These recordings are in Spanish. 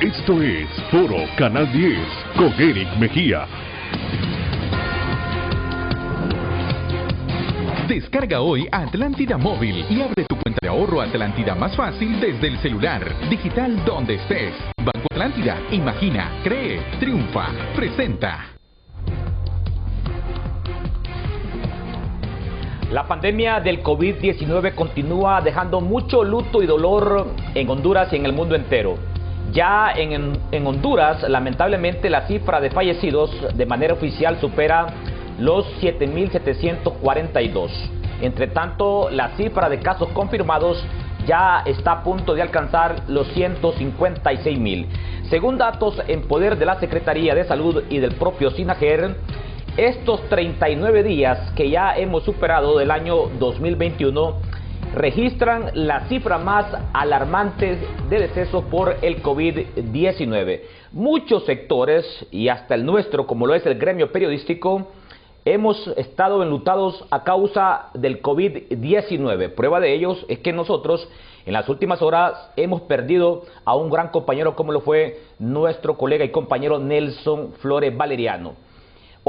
Esto es Foro Canal 10 con Eric Mejía. Descarga hoy Atlántida Móvil y abre tu cuenta de ahorro Atlántida más fácil desde el celular, digital donde estés. Banco Atlántida, imagina, cree, triunfa, presenta. La pandemia del COVID-19 continúa dejando mucho luto y dolor en Honduras y en el mundo entero. Ya en Honduras, lamentablemente, la cifra de fallecidos de manera oficial supera los 7.742. Entre tanto, la cifra de casos confirmados ya está a punto de alcanzar los 156.000. Según datos en poder de la Secretaría de Salud y del propio SINAGER, estos 39 días que ya hemos superado del año 2021 registran la cifra más alarmante de decesos por el COVID-19. Muchos sectores, y hasta el nuestro, como lo es el gremio periodístico, hemos estado enlutados a causa del COVID-19. Prueba de ellos es que nosotros en las últimas horas hemos perdido a un gran compañero como lo fue nuestro colega y compañero Nelson Flores Valeriano.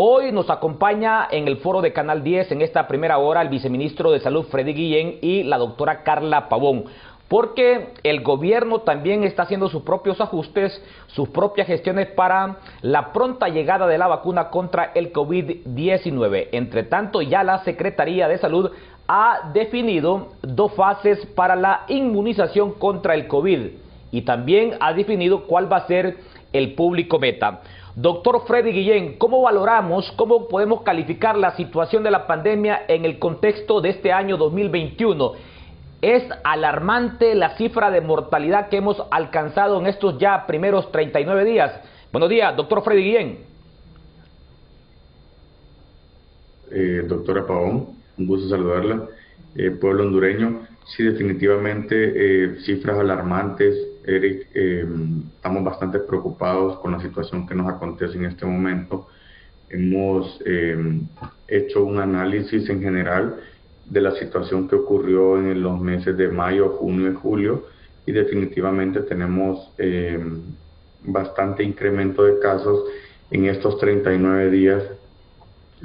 Hoy nos acompaña en el foro de Canal 10 en esta primera hora el viceministro de Salud Freddy Guillén y la doctora Carla Pavón, porque el gobierno también está haciendo sus propios ajustes, sus propias gestiones para la pronta llegada de la vacuna contra el COVID-19. Entre tanto, ya la Secretaría de Salud ha definido 2 fases para la inmunización contra el COVID y también ha definido cuál va a ser el público meta. Doctor Freddy Guillén, ¿cómo valoramos, cómo podemos calificar la situación de la pandemia en el contexto de este año 2021? Es alarmante la cifra de mortalidad que hemos alcanzado en estos ya primeros 39 días. Buenos días, doctor Freddy Guillén. Doctora Pavón, un gusto saludarla. Pueblo hondureño, sí, definitivamente cifras alarmantes, Eric. Estamos bastante preocupados con la situación que nos acontece en este momento. Hemos hecho un análisis en general de la situación que ocurrió en los meses de mayo, junio y julio, y definitivamente tenemos bastante incremento de casos en estos 39 días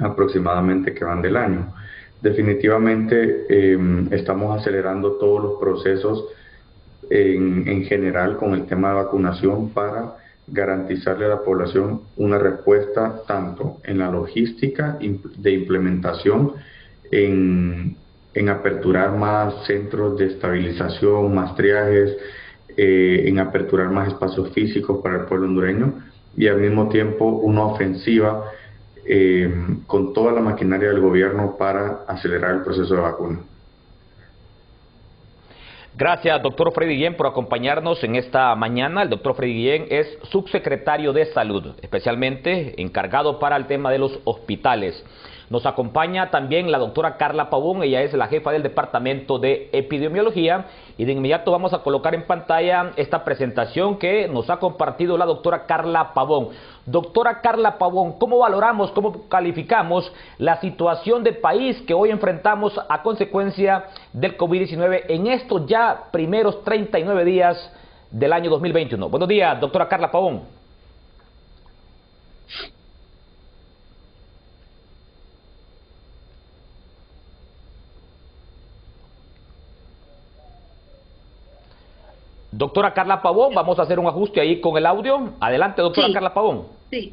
aproximadamente que van del año. Definitivamente estamos acelerando todos los procesos en general con el tema de vacunación para garantizarle a la población una respuesta tanto en la logística de implementación, en aperturar más centros de estabilización, más triajes, en aperturar más espacios físicos para el pueblo hondureño y al mismo tiempo una ofensiva con toda la maquinaria del gobierno para acelerar el proceso de vacuna. Gracias, doctor Freddy Guillén, por acompañarnos en esta mañana. El doctor Freddy Guillén es subsecretario de Salud, especialmente encargado para el tema de los hospitales. Nos acompaña también la doctora Carla Pavón, ella es la jefa del Departamento de Epidemiología, y de inmediato vamos a colocar en pantalla esta presentación que nos ha compartido la doctora Carla Pavón. Doctora Carla Pavón, ¿cómo valoramos, cómo calificamos la situación de país que hoy enfrentamos a consecuencia del COVID-19 en estos ya primeros 39 días del año 2021? Buenos días, doctora Carla Pavón. Doctora Carla Pavón, vamos a hacer un ajuste ahí con el audio. Adelante, doctora Carla Pavón. Sí.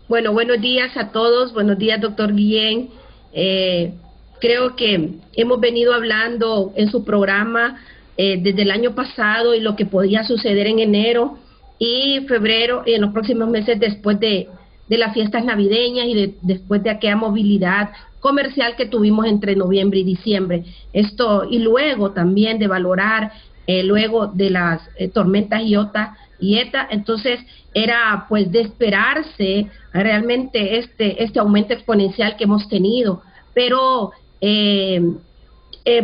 Bueno, buenos días a todos. Buenos días, doctor Guillén. Creo que hemos venido hablando en su programa desde el año pasado y lo que podía suceder en enero y febrero y en los próximos meses después de las fiestas navideñas y después de aquella movilidad comercial que tuvimos entre noviembre y diciembre. Esto, y luego también de valorar luego de las tormentas Iota y Eta, entonces era pues de esperarse realmente este aumento exponencial que hemos tenido, pero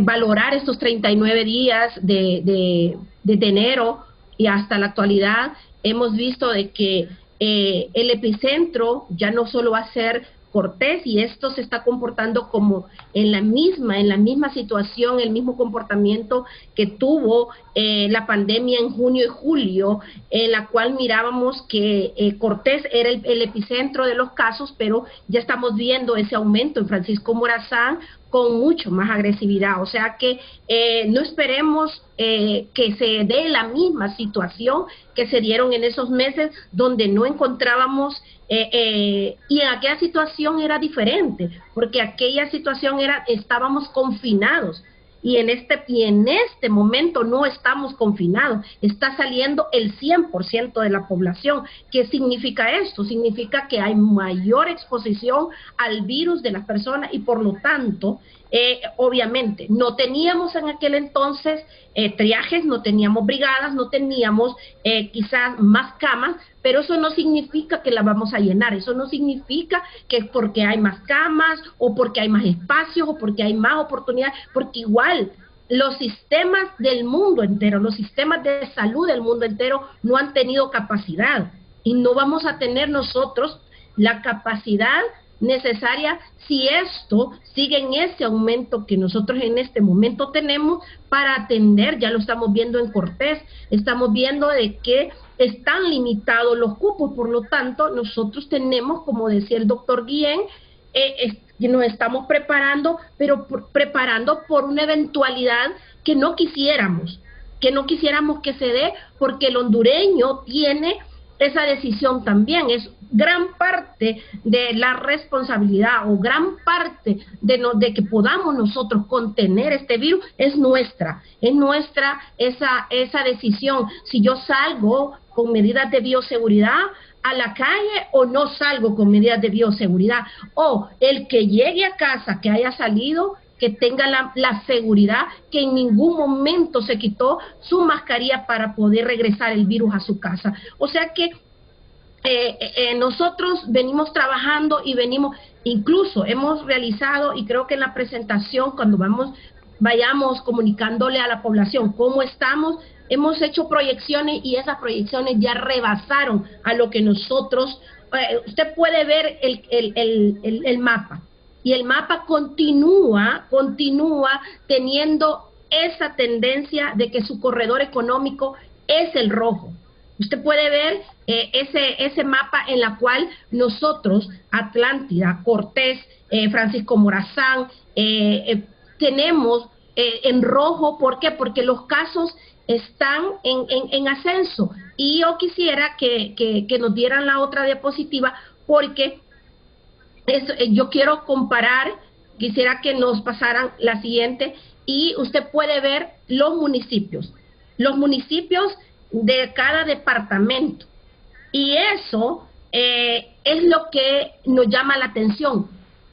valorar estos 39 días de enero y hasta la actualidad, hemos visto de que el epicentro ya no solo va a ser Cortés, y esto se está comportando como en la misma situación, el mismo comportamiento que tuvo la pandemia en junio y julio, en la cual mirábamos que Cortés era el epicentro de los casos, pero ya estamos viendo ese aumento en Francisco Morazán con mucho más agresividad. O sea que no esperemos que se dé la misma situación que se dieron en esos meses donde no encontrábamos, y en aquella situación era diferente, porque aquella situación estábamos confinados. Y en este momento no estamos confinados, está saliendo el 100% de la población. ¿Qué significa esto? Significa que hay mayor exposición al virus de las personas y por lo tanto, obviamente, no teníamos en aquel entonces triajes, no teníamos brigadas, no teníamos quizás más camas, pero eso no significa que la vamos a llenar, eso no significa que porque hay más camas o porque hay más espacios o porque hay más oportunidades, porque igual los sistemas del mundo entero, los sistemas de salud del mundo entero no han tenido capacidad y no vamos a tener nosotros la capacidad necesaria si esto sigue en ese aumento que nosotros en este momento tenemos para atender. Ya lo estamos viendo en Cortés, estamos viendo de que están limitados los cupos, por lo tanto nosotros tenemos, como decía el doctor Guillén, nos estamos preparando, pero preparando por una eventualidad que no quisiéramos que se dé, porque el hondureño tiene esa decisión también. Es gran parte de la responsabilidad o gran parte de que podamos nosotros contener este virus es nuestra esa decisión, si yo salgo con medidas de bioseguridad a la calle o no salgo con medidas de bioseguridad, o el que llegue a casa que haya salido, que tenga la seguridad que en ningún momento se quitó su mascarilla para poder regresar el virus a su casa. O sea que nosotros venimos trabajando y incluso hemos realizado, y creo que en la presentación cuando vayamos comunicándole a la población cómo estamos, hemos hecho proyecciones y esas proyecciones ya rebasaron a lo que nosotros, usted puede ver el mapa, y el mapa continúa teniendo esa tendencia de que su corredor económico es el rojo. Usted puede ver ese mapa en la cual nosotros, Atlántida, Cortés, Francisco Morazán, tenemos en rojo. ¿Por qué? Porque los casos están en ascenso. Y yo quisiera que nos dieran la otra diapositiva, porque yo quiero comparar, quisiera que nos pasaran la siguiente, y usted puede ver los municipios de cada departamento, y eso es lo que nos llama la atención.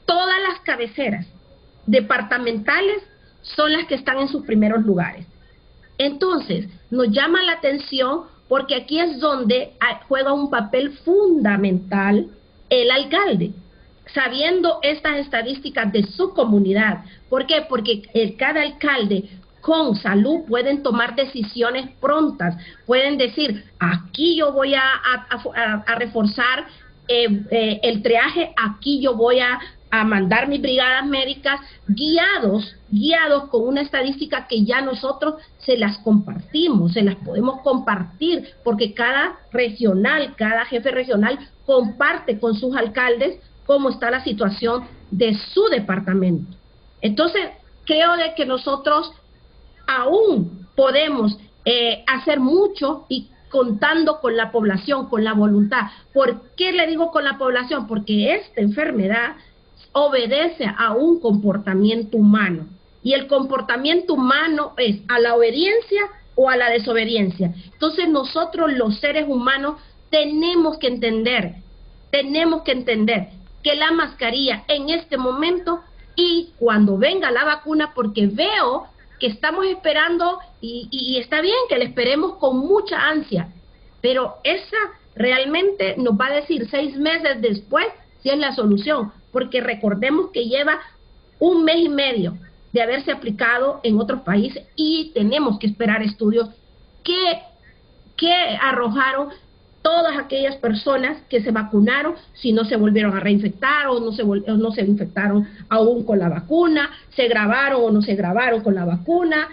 Todas las cabeceras departamentales son las que están en sus primeros lugares. Entonces, nos llama la atención porque aquí es donde juega un papel fundamental el alcalde, sabiendo estas estadísticas de su comunidad. ¿Por qué? Porque cada alcalde con salud pueden tomar decisiones prontas, pueden decir, aquí yo voy a reforzar el triaje, aquí yo voy a mandar mis brigadas médicas, guiados con una estadística que ya nosotros se las compartimos, se las podemos compartir, porque cada jefe regional comparte con sus alcaldes cómo está la situación de su departamento. Entonces, creo de que nosotros aún podemos hacer mucho, y contando con la población, con la voluntad. ¿Por qué le digo con la población? Porque esta enfermedad obedece a un comportamiento humano, y el comportamiento humano es a la obediencia o a la desobediencia. Entonces nosotros los seres humanos tenemos que entender que la mascarilla en este momento, y cuando venga la vacuna, porque veo que estamos esperando, y está bien que le esperemos con mucha ansia, pero esa realmente nos va a decir 6 meses después si es la solución, porque recordemos que lleva 1 mes y medio de haberse aplicado en otros países, y tenemos que esperar estudios que arrojaron todas aquellas personas que se vacunaron, si no se volvieron a reinfectar o no se infectaron aún con la vacuna, se grabaron o no se grabaron con la vacuna,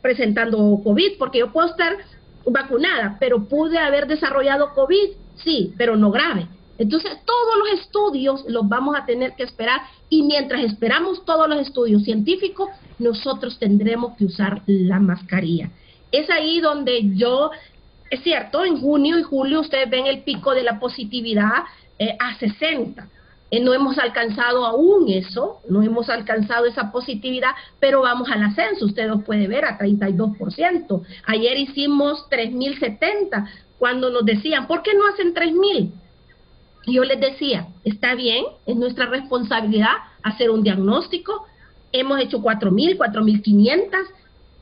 presentando COVID, porque yo puedo estar vacunada, pero pude haber desarrollado COVID, sí, pero no grave. Entonces, todos los estudios los vamos a tener que esperar, y mientras esperamos todos los estudios científicos, nosotros tendremos que usar la mascarilla. Es ahí donde es cierto, en junio y julio ustedes ven el pico de la positividad a 60. No hemos alcanzado aún eso, no hemos alcanzado esa positividad, pero vamos al ascenso, usted lo puede ver, a 32%. Ayer hicimos 3.070, cuando nos decían, ¿por qué no hacen 3.000? Yo les decía, está bien, es nuestra responsabilidad hacer un diagnóstico, hemos hecho 4.000, 4.500,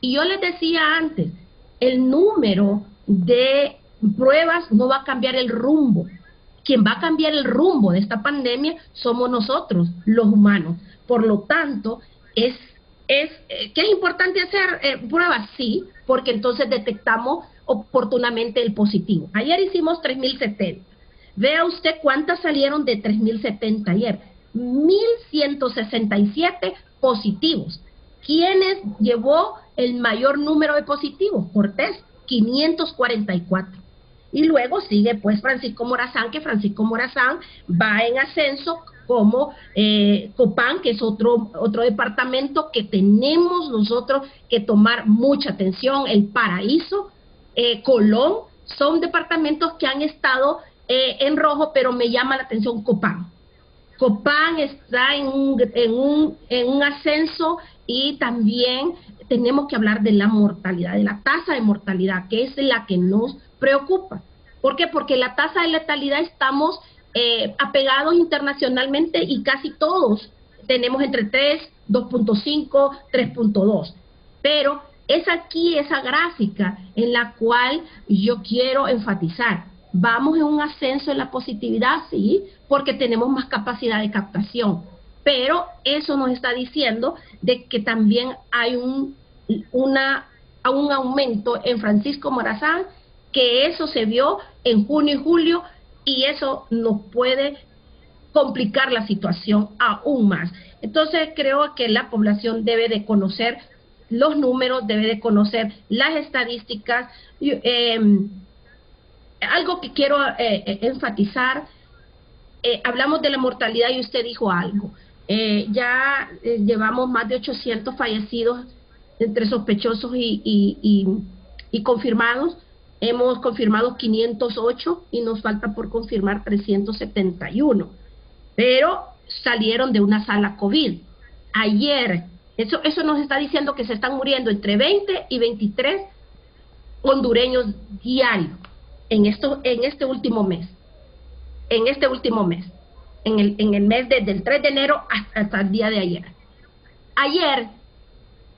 y yo les decía antes, el número de pruebas no va a cambiar el rumbo. Quien va a cambiar el rumbo de esta pandemia somos nosotros, los humanos. Por lo tanto, ¿qué es importante hacer pruebas? Sí, porque entonces detectamos oportunamente el positivo. Ayer hicimos 3.070. Vea usted cuántas salieron de 3.070 ayer. 1.167 positivos. ¿Quiénes llevó el mayor número de positivos? Cortés, 544. Y luego sigue pues Francisco Morazán, que Francisco Morazán va en ascenso, como Copán, que es otro departamento que tenemos nosotros que tomar mucha atención. El Paraíso, Colón, son departamentos que han estado en rojo, pero me llama la atención Copán. Copán está en un ascenso, y también tenemos que hablar de la mortalidad, de la tasa de mortalidad, que es la que nos preocupa. ¿Por qué? Porque la tasa de letalidad estamos apegados internacionalmente, y casi todos tenemos entre 3, 2.5, 3.2. Pero es aquí esa gráfica en la cual yo quiero enfatizar. Vamos en un ascenso en la positividad, sí, porque tenemos más capacidad de captación. Pero eso nos está diciendo de que también hay un aumento en Francisco Morazán, que eso se vio en junio y julio, y eso nos puede complicar la situación aún más. Entonces creo que la población debe de conocer los números, debe de conocer las estadísticas. Algo que quiero enfatizar, hablamos de la mortalidad y usted dijo algo. Ya llevamos más de 800 fallecidos entre sospechosos y confirmados. Hemos confirmado 508 y nos falta por confirmar 371. Pero salieron de una sala COVID. Ayer, eso nos está diciendo que se están muriendo entre 20 y 23 hondureños diarios en este último mes. En el mes desde el 3 de enero hasta el día de ayer. Ayer,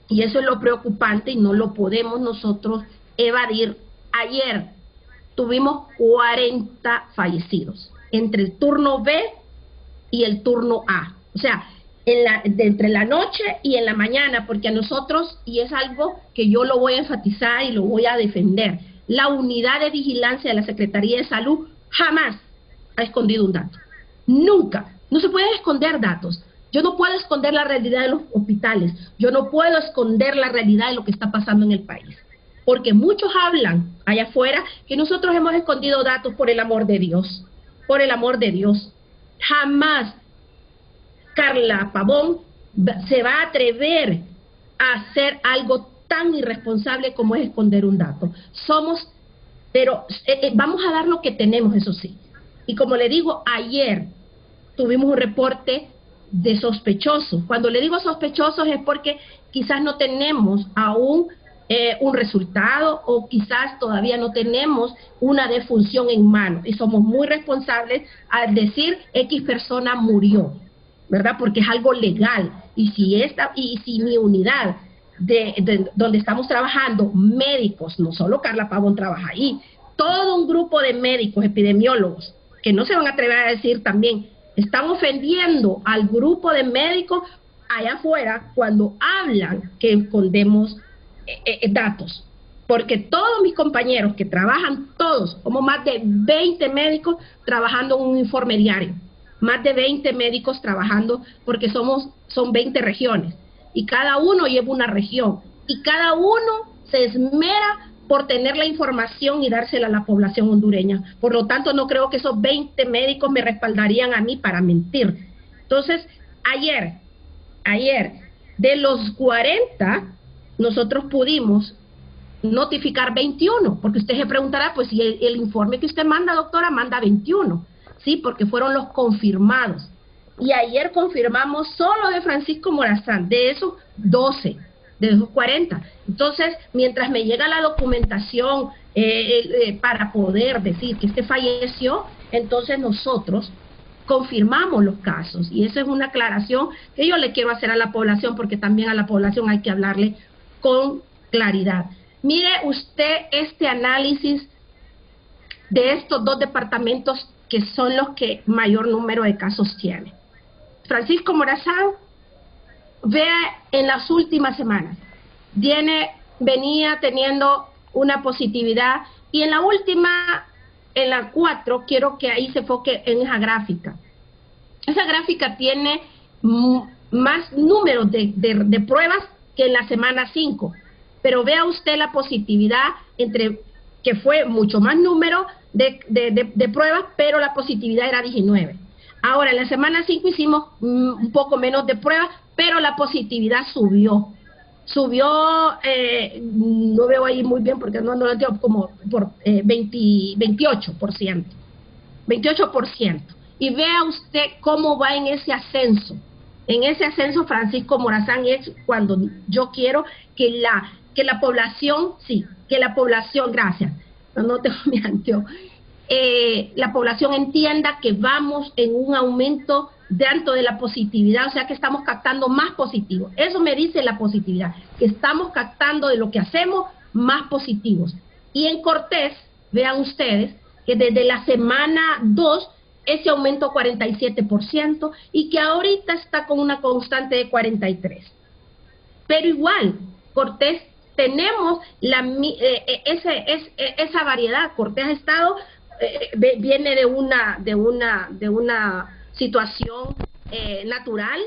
y eso es lo preocupante y no lo podemos nosotros evadir, ayer tuvimos 40 fallecidos entre el turno B y el turno A. O sea, entre la noche y en la mañana, porque a nosotros, y es algo que yo lo voy a enfatizar y lo voy a defender, la unidad de vigilancia de la Secretaría de Salud jamás ha escondido un dato. Nunca. No se pueden esconder datos. Yo no puedo esconder la realidad de los hospitales. Yo no puedo esconder la realidad de lo que está pasando en el país. Porque muchos hablan allá afuera que nosotros hemos escondido datos. Por el amor de Dios. Por el amor de Dios. Jamás Carla Pavón se va a atrever a hacer algo tan irresponsable como es esconder un dato. Pero vamos a dar lo que tenemos, eso sí. Y como le digo, ayer tuvimos un reporte de sospechosos. Cuando le digo sospechosos es porque quizás no tenemos aún un resultado, o quizás todavía no tenemos una defunción en mano, y somos muy responsables al decir X persona murió, ¿verdad? Porque es algo legal. Y si mi unidad donde estamos trabajando, médicos, no solo Carla Pavón trabaja ahí, todo un grupo de médicos, epidemiólogos, que no se van a atrever a decir también, están ofendiendo al grupo de médicos allá afuera cuando hablan que escondemos datos. porque todos mis compañeros que trabajan, todos, como más de 20 médicos trabajando en un informe diario, más de 20 médicos trabajando, porque son 20 regiones, y cada uno lleva una región, y cada uno se esmera por tener la información y dársela a la población hondureña. Por lo tanto, no creo que esos 20 médicos me respaldarían a mí para mentir. Entonces, ayer, de los 40, nosotros pudimos notificar 21, porque usted se preguntará, pues si el informe que usted manda, doctora, manda 21, sí, porque fueron los confirmados. Y ayer confirmamos solo de Francisco Morazán, de esos 12, de esos 40. Entonces, mientras me llega la documentación para poder decir que este falleció, entonces nosotros confirmamos los casos. Y esa es una aclaración que yo le quiero hacer a la población, porque también a la población hay que hablarle con claridad. Mire usted este análisis de estos dos departamentos que son los que mayor número de casos tienen. Francisco Morazán, vea en las últimas semanas, venía teniendo una positividad, y en la última, en la 4, quiero que ahí se enfoque en esa gráfica. Esa gráfica tiene más números de pruebas que en la semana 5, pero vea usted la positividad, que fue mucho más número de pruebas, pero la positividad era 19. Ahora, en la semana 5 hicimos un poco menos de pruebas, pero la positividad subió, no veo ahí muy bien porque no lo entiendo, como por 28%. Y vea usted cómo va en ese ascenso. En ese ascenso, Francisco Morazán, es cuando yo quiero que la población, gracias, no tengo mi anteojo, la población entienda que vamos en un aumento tanto de la positividad, o sea que estamos captando más positivos. Eso me dice la positividad, que estamos captando de lo que hacemos más positivos. Y en Cortés, vean ustedes, que desde la semana 2, ese aumento 47%, y que ahorita está con una constante de 43%. Pero igual, Cortés, tenemos esa variedad. Cortés ha estado, viene de una situación natural,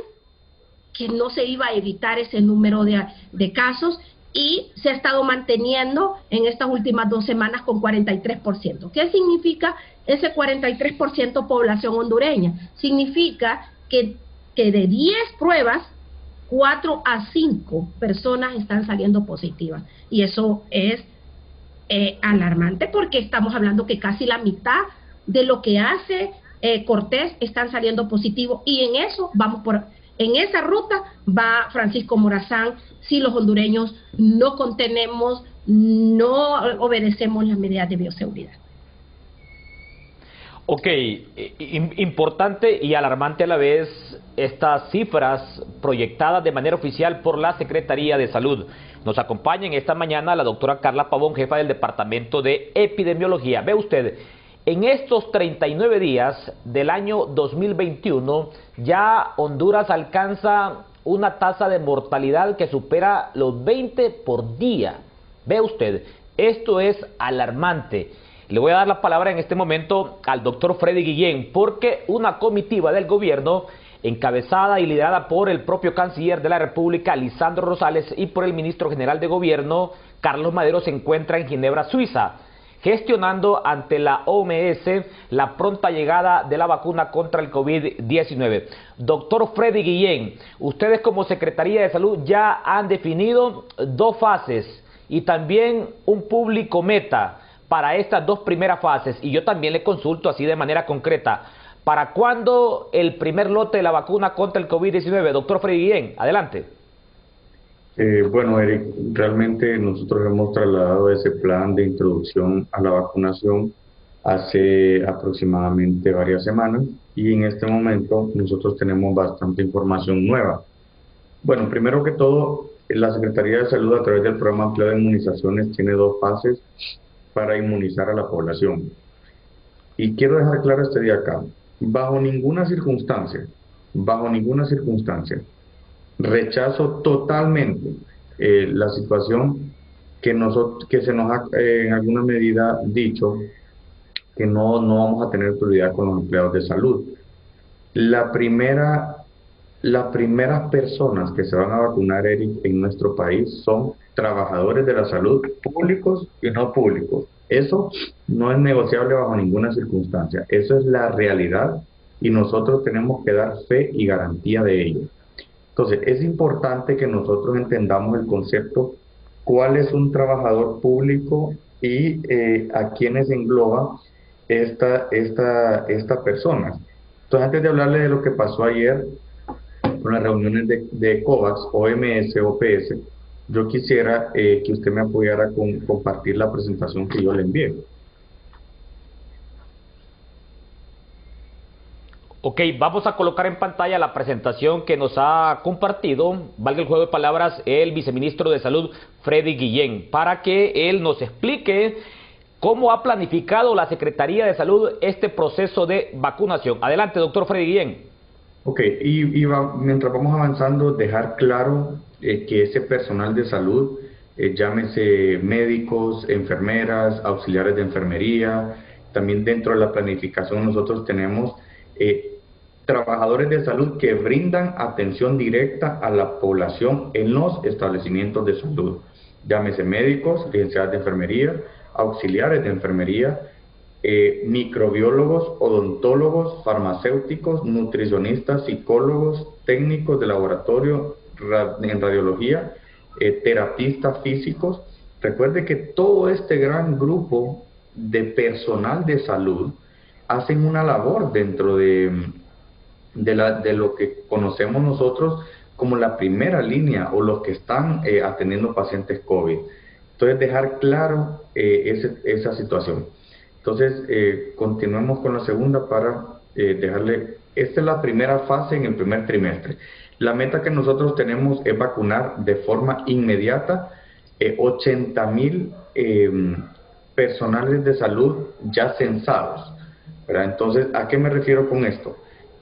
que no se iba a evitar ese número de casos, y se ha estado manteniendo en estas últimas 2 semanas con 43%. ¿Qué significa ese 43% población hondureña? Significa que de 10 pruebas, 4 a 5 personas están saliendo positivas, y eso es alarmante, porque estamos hablando que casi la mitad de lo que hace Cortés están saliendo positivos, y en eso en esa ruta va Francisco Morazán, si los hondureños no contenemos, no obedecemos las medidas de bioseguridad. Ok, importante y alarmante a la vez estas cifras proyectadas de manera oficial por la Secretaría de Salud. Nos acompaña en esta mañana la doctora Carla Pavón, jefa del Departamento de Epidemiología. Ve usted, en estos 39 días del año 2021, ya Honduras alcanza una tasa de mortalidad que supera los 20 por día. Ve usted, esto es alarmante. Le voy a dar la palabra en este momento al doctor Freddy Guillén, porque una comitiva del gobierno, encabezada y liderada por el propio canciller de la República, Lisandro Rosales, y por el ministro general de gobierno, Carlos Madero, se encuentra en Ginebra, Suiza, gestionando ante la OMS la pronta llegada de la vacuna contra el COVID-19. Doctor Freddy Guillén, ustedes como Secretaría de Salud ya han definido 2 fases y también un público meta para estas 2 primeras fases, y yo también le consulto así de manera concreta, ¿para cuándo el primer lote de la vacuna contra el COVID-19? Doctor Freddy Guillén, adelante. Bueno, Eric, realmente nosotros hemos trasladado ese plan de introducción a la vacunación hace aproximadamente varias semanas, y en este momento nosotros tenemos bastante información nueva. Bueno, primero que todo, la Secretaría de Salud, a través del programa ampliado de inmunizaciones, tiene 2 fases para inmunizar a la población. Y quiero dejar claro este día acá, bajo ninguna circunstancia, rechazo totalmente la situación que se nos ha en alguna medida dicho que no vamos a tener prioridad con los empleados de salud. Las primeras personas que se van a vacunar, Eric, en nuestro país son trabajadores de la salud, públicos y no públicos. Eso no es negociable bajo ninguna circunstancia. Eso es la realidad y nosotros tenemos que dar fe y garantía de ello. Entonces, es importante que nosotros entendamos el concepto, cuál es un trabajador público y a quiénes engloba esta persona. Entonces, antes de hablarle de lo que pasó ayer con las reuniones de COVAX, OMS, OPS, yo quisiera que usted me apoyara con compartir la presentación que yo le envié. Ok, vamos a colocar en pantalla la presentación que nos ha compartido, valga el juego de palabras, el viceministro de Salud, Freddy Guillén, para que él nos explique cómo ha planificado la Secretaría de Salud este proceso de vacunación. Adelante, doctor Freddy Guillén. Ok, mientras vamos avanzando, dejar claro que ese personal de salud, llámese médicos, enfermeras, auxiliares de enfermería, también dentro de la planificación nosotros tenemos trabajadores de salud que brindan atención directa a la población en los establecimientos de salud, llámese médicos, licenciados de enfermería, auxiliares de enfermería, microbiólogos, odontólogos, farmacéuticos, nutricionistas, psicólogos, técnicos de laboratorio en radiología, terapistas físicos. Recuerde que todo este gran grupo de personal de salud hacen una labor dentro de lo que conocemos nosotros como la primera línea o los que están atendiendo pacientes COVID. Entonces, dejar claro esa situación. Entonces, continuemos con la segunda para dejarle... Esta es la primera fase en el primer trimestre. La meta que nosotros tenemos es vacunar de forma inmediata 80,000 personales de salud ya censados, ¿verdad? Entonces, ¿a qué me refiero con esto?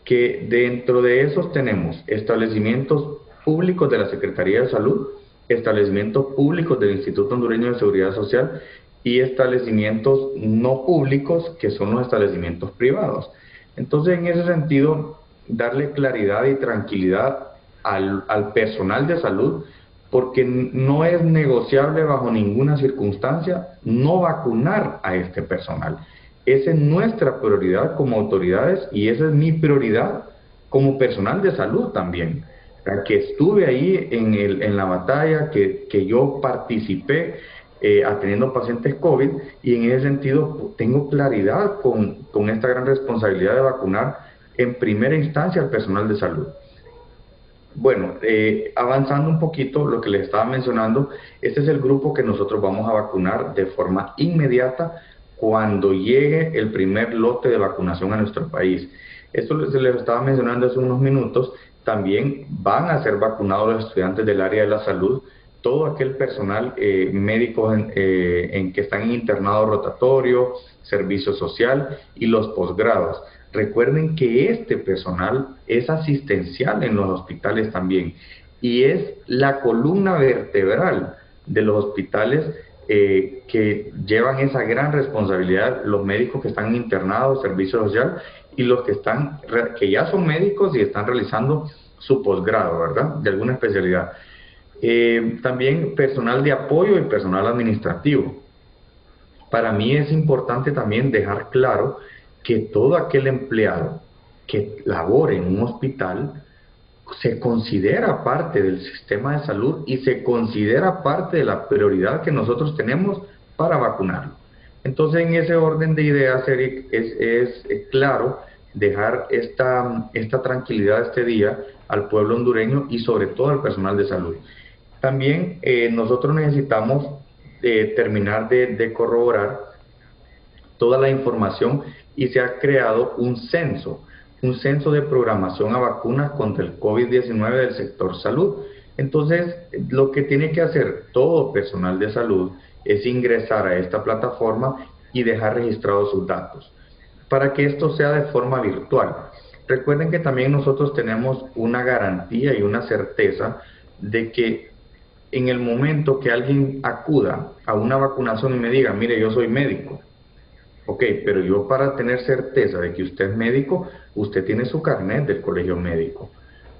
Que dentro de esos tenemos establecimientos públicos de la Secretaría de Salud, establecimientos públicos del Instituto Hondureño de Seguridad Social y establecimientos no públicos, que son los establecimientos privados. Entonces, en ese sentido, darle claridad y tranquilidad al personal de salud, porque no es negociable bajo ninguna circunstancia no vacunar a este personal. Esa es nuestra prioridad como autoridades y esa es mi prioridad como personal de salud también. Que estuve ahí en la batalla, que yo participé atendiendo pacientes COVID y en ese sentido tengo claridad con esta gran responsabilidad de vacunar en primera instancia al personal de salud. Bueno, avanzando un poquito lo que les estaba mencionando, este es el grupo que nosotros vamos a vacunar de forma inmediata cuando llegue el primer lote de vacunación a nuestro país. Esto se les estaba mencionando hace unos minutos. También van a ser vacunados los estudiantes del área de la salud, todo aquel personal médico que están en internado rotatorio, servicio social y los posgrados. Recuerden que este personal es asistencial en los hospitales también y es la columna vertebral de los hospitales que llevan esa gran responsabilidad, los médicos que están internados, servicio social, y los que ya son médicos y están realizando su posgrado, ¿verdad?, de alguna especialidad. También personal de apoyo y personal administrativo. Para mí es importante también dejar claro que todo aquel empleado que labore en un hospital se considera parte del sistema de salud y se considera parte de la prioridad que nosotros tenemos para vacunarlo. Entonces, en ese orden de ideas, Eric, es claro dejar esta tranquilidad este día al pueblo hondureño y sobre todo al personal de salud. También nosotros necesitamos terminar de corroborar toda la información y se ha creado un censo de programación a vacunas contra el COVID-19 del sector salud. Entonces, lo que tiene que hacer todo personal de salud es ingresar a esta plataforma y dejar registrados sus datos, para que esto sea de forma virtual. Recuerden que también nosotros tenemos una garantía y una certeza de que en el momento que alguien acuda a una vacunación y me diga, mire, yo soy médico. Ok, pero yo para tener certeza de que usted es médico, usted tiene su carnet del colegio médico,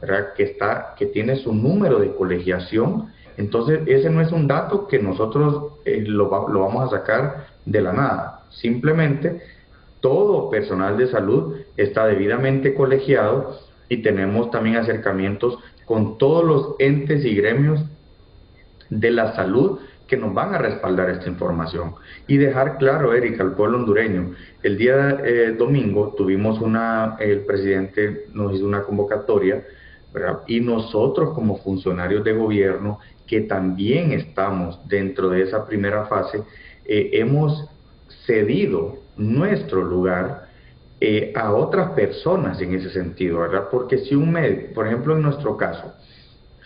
¿verdad? Que tiene su número de colegiación. Entonces, ese no es un dato que nosotros lo vamos a sacar de la nada. Simplemente, todo personal de salud está debidamente colegiado y tenemos también acercamientos con todos los entes y gremios de la salud que nos van a respaldar esta información. Y dejar claro, Erika, al pueblo hondureño, el día domingo tuvimos el presidente nos hizo una convocatoria, ¿verdad? Y nosotros como funcionarios de gobierno, que también estamos dentro de esa primera fase, hemos cedido nuestro lugar a otras personas en ese sentido, ¿verdad? Porque si un médico, por ejemplo en nuestro caso,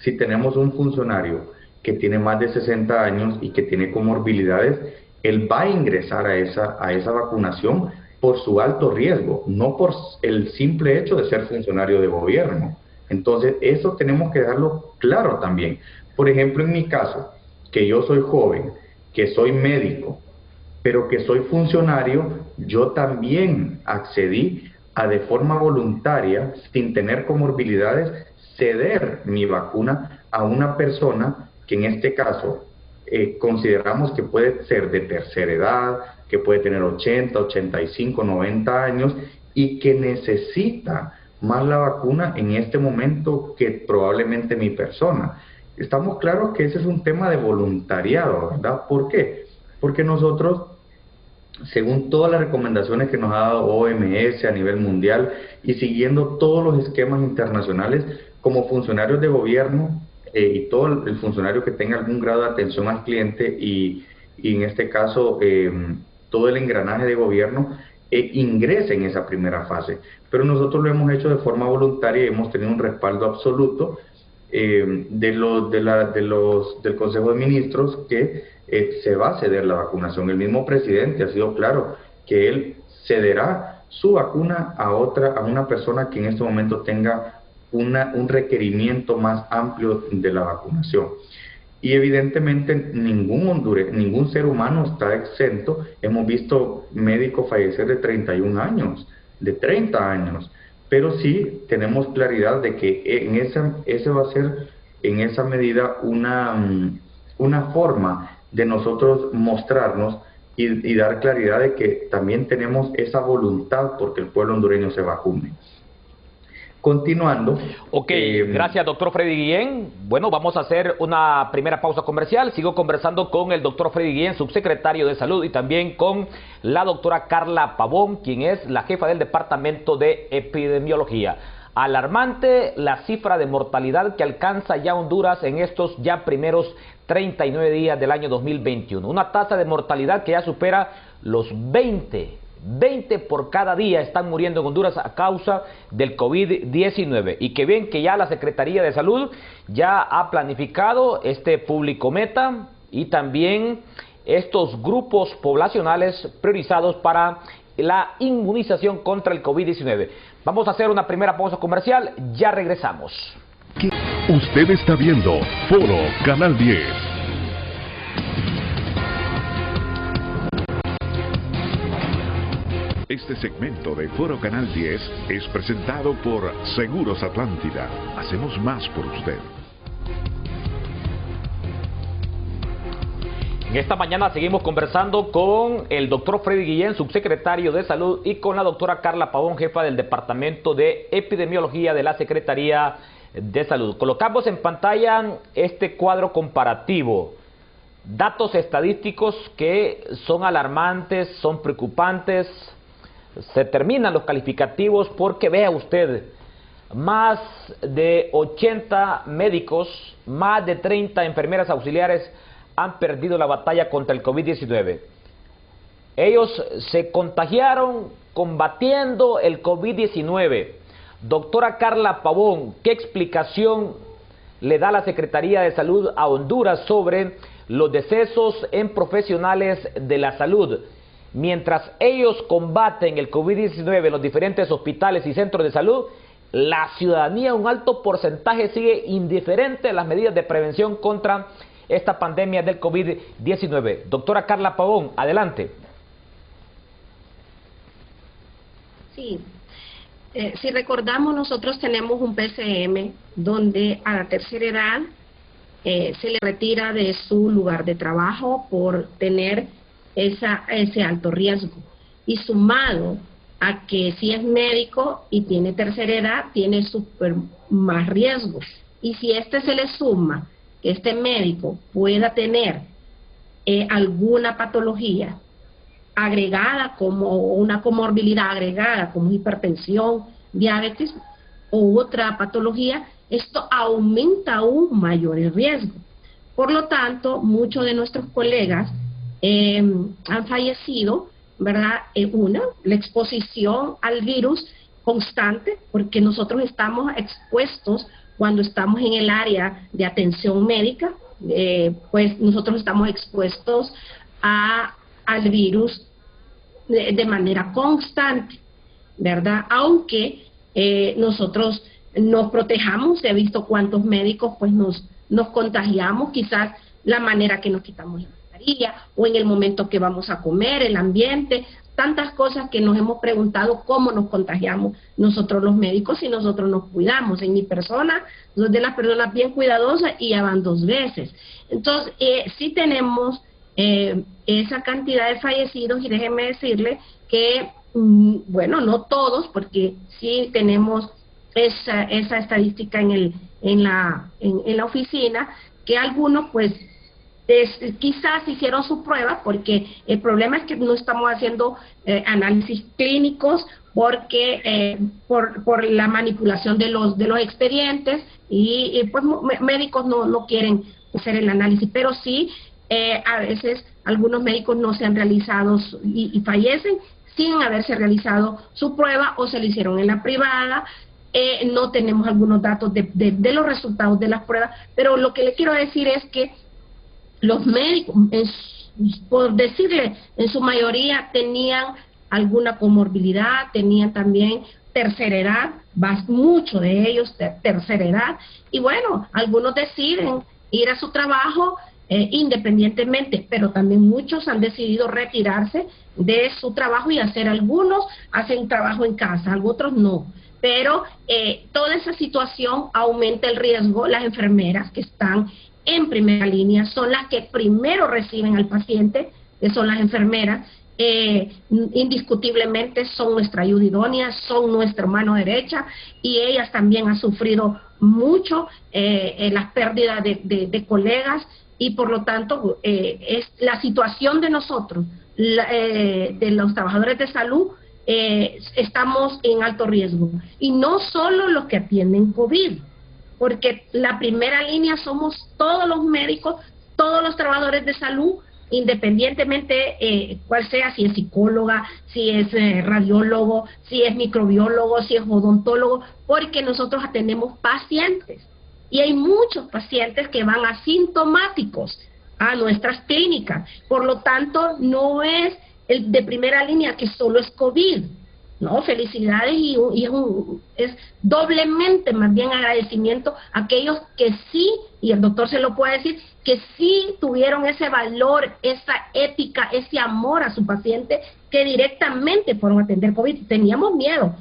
si tenemos un funcionario que tiene más de 60 años y que tiene comorbilidades, él va a ingresar a esa vacunación por su alto riesgo, no por el simple hecho de ser funcionario de gobierno. Entonces, eso tenemos que dejarlo claro también. Por ejemplo, en mi caso, que yo soy joven, que soy médico, pero que soy funcionario, yo también accedí a de forma voluntaria, sin tener comorbilidades, ceder mi vacuna a una persona que en este caso consideramos que puede ser de tercera edad, que puede tener 80, 85, 90 años y que necesita más la vacuna en este momento que probablemente mi persona. Estamos claros que ese es un tema de voluntariado, ¿verdad? ¿Por qué? Porque nosotros, según todas las recomendaciones que nos ha dado OMS a nivel mundial y siguiendo todos los esquemas internacionales, como funcionarios de gobierno y todo el funcionario que tenga algún grado de atención al cliente y en este caso todo el engranaje de gobierno, ingrese en esa primera fase. Pero nosotros lo hemos hecho de forma voluntaria y hemos tenido un respaldo absoluto del Consejo de Ministros que se va a ceder la vacunación. El mismo presidente ha sido claro que él cederá su vacuna a una persona que en este momento tenga un requerimiento más amplio de la vacunación. Y evidentemente ningún ser humano está exento. Hemos visto médicos fallecer de 31 años, de 30 años, pero sí tenemos claridad de que ese va a ser en esa medida una forma de nosotros mostrarnos y dar claridad de que también tenemos esa voluntad porque el pueblo hondureño se vacune. Continuando. Ok, gracias doctor Freddy Guillén. Bueno, vamos a hacer una primera pausa comercial. Sigo conversando con el doctor Freddy Guillén, subsecretario de Salud, y también con la doctora Carla Pavón, quien es la jefa del Departamento de Epidemiología. Alarmante la cifra de mortalidad que alcanza ya Honduras en estos ya primeros 39 días del año 2021. Una tasa de mortalidad que ya supera los 20 por cada día están muriendo en Honduras a causa del COVID-19. Y que bien que ya la Secretaría de Salud ya ha planificado este público meta y también estos grupos poblacionales priorizados para la inmunización contra el COVID-19. Vamos a hacer una primera pausa comercial, ya regresamos. Usted está viendo Foro Canal 10. Este segmento de Foro Canal 10 es presentado por Seguros Atlántida. Hacemos más por usted. En esta mañana seguimos conversando con el doctor Freddy Guillén, subsecretario de Salud, y con la doctora Carla Pavón, jefa del Departamento de Epidemiología de la Secretaría de Salud. Colocamos en pantalla este cuadro comparativo. Datos estadísticos que son alarmantes, son preocupantes. Se terminan los calificativos porque vea usted, más de 80 médicos, más de 30 enfermeras auxiliares han perdido la batalla contra el COVID-19. Ellos se contagiaron combatiendo el COVID-19. Doctora Carla Pavón, ¿qué explicación le da la Secretaría de Salud a Honduras sobre los decesos en profesionales de la salud? Mientras ellos combaten el COVID-19 en los diferentes hospitales y centros de salud, la ciudadanía, un alto porcentaje, sigue indiferente a las medidas de prevención contra esta pandemia del COVID-19. Doctora Carla Pavón, adelante. Sí, si recordamos, nosotros tenemos un PCM donde a la tercera edad se le retira de su lugar de trabajo por tener ese alto riesgo. Y sumado a que si es médico y tiene tercera edad, tiene más riesgos. Y si se le suma que este médico pueda tener alguna patología agregada, como una comorbilidad agregada, como hipertensión, diabetes o otra patología, esto aumenta aún mayor el riesgo. Por lo tanto, muchos de nuestros colegas han fallecido, ¿verdad? La exposición al virus constante, porque nosotros estamos expuestos cuando estamos en el área de atención médica, pues nosotros estamos expuestos al virus de manera constante, ¿verdad? Aunque nosotros nos protejamos, he visto cuántos médicos pues nos contagiamos, quizás la manera que nos quitamos la mascarilla o en el momento que vamos a comer, el ambiente, tantas cosas que nos hemos preguntado cómo nos contagiamos nosotros los médicos si nosotros nos cuidamos. En mi persona, soy de las personas bien cuidadosas y ya van 2 veces. Entonces, sí tenemos esa cantidad de fallecidos y déjenme decirle que, bueno, no todos, porque sí tenemos esa estadística en la oficina, que algunos pues quizás hicieron su prueba, porque el problema es que no estamos haciendo análisis clínicos porque por la manipulación de los expedientes y pues médicos no quieren hacer el análisis, pero sí a veces algunos médicos no se han realizado y fallecen sin haberse realizado su prueba o se le hicieron en la privada. No tenemos algunos datos de los resultados de las pruebas, pero lo que le quiero decir es que los médicos, por decirle, en su mayoría tenían alguna comorbilidad, tenían también tercera edad, muchos de ellos tercera edad, y bueno, algunos deciden ir a su trabajo independientemente, pero también muchos han decidido retirarse de su trabajo y algunos hacen trabajo en casa, otros no. Pero toda esa situación aumenta el riesgo. Las enfermeras que están en primera línea son las que primero reciben al paciente, que son las enfermeras, indiscutiblemente son nuestra ayuda idónea, son nuestra mano derecha, y ellas también han sufrido mucho las pérdidas de colegas, y por lo tanto es la situación de nosotros, de los trabajadores de salud, estamos en alto riesgo, y no solo los que atienden COVID, porque la primera línea somos todos los médicos, todos los trabajadores de salud, independientemente cuál sea, si es psicóloga, si es radiólogo, si es microbiólogo, si es odontólogo, porque nosotros atendemos pacientes, y hay muchos pacientes que van asintomáticos a nuestras clínicas. Por lo tanto, no es el de primera línea que solo es COVID. No, felicidades, y es doblemente más bien agradecimiento a aquellos que sí, y el doctor se lo puede decir, que sí tuvieron ese valor, esa ética, ese amor a su paciente, que directamente fueron a atender COVID. Teníamos miedo,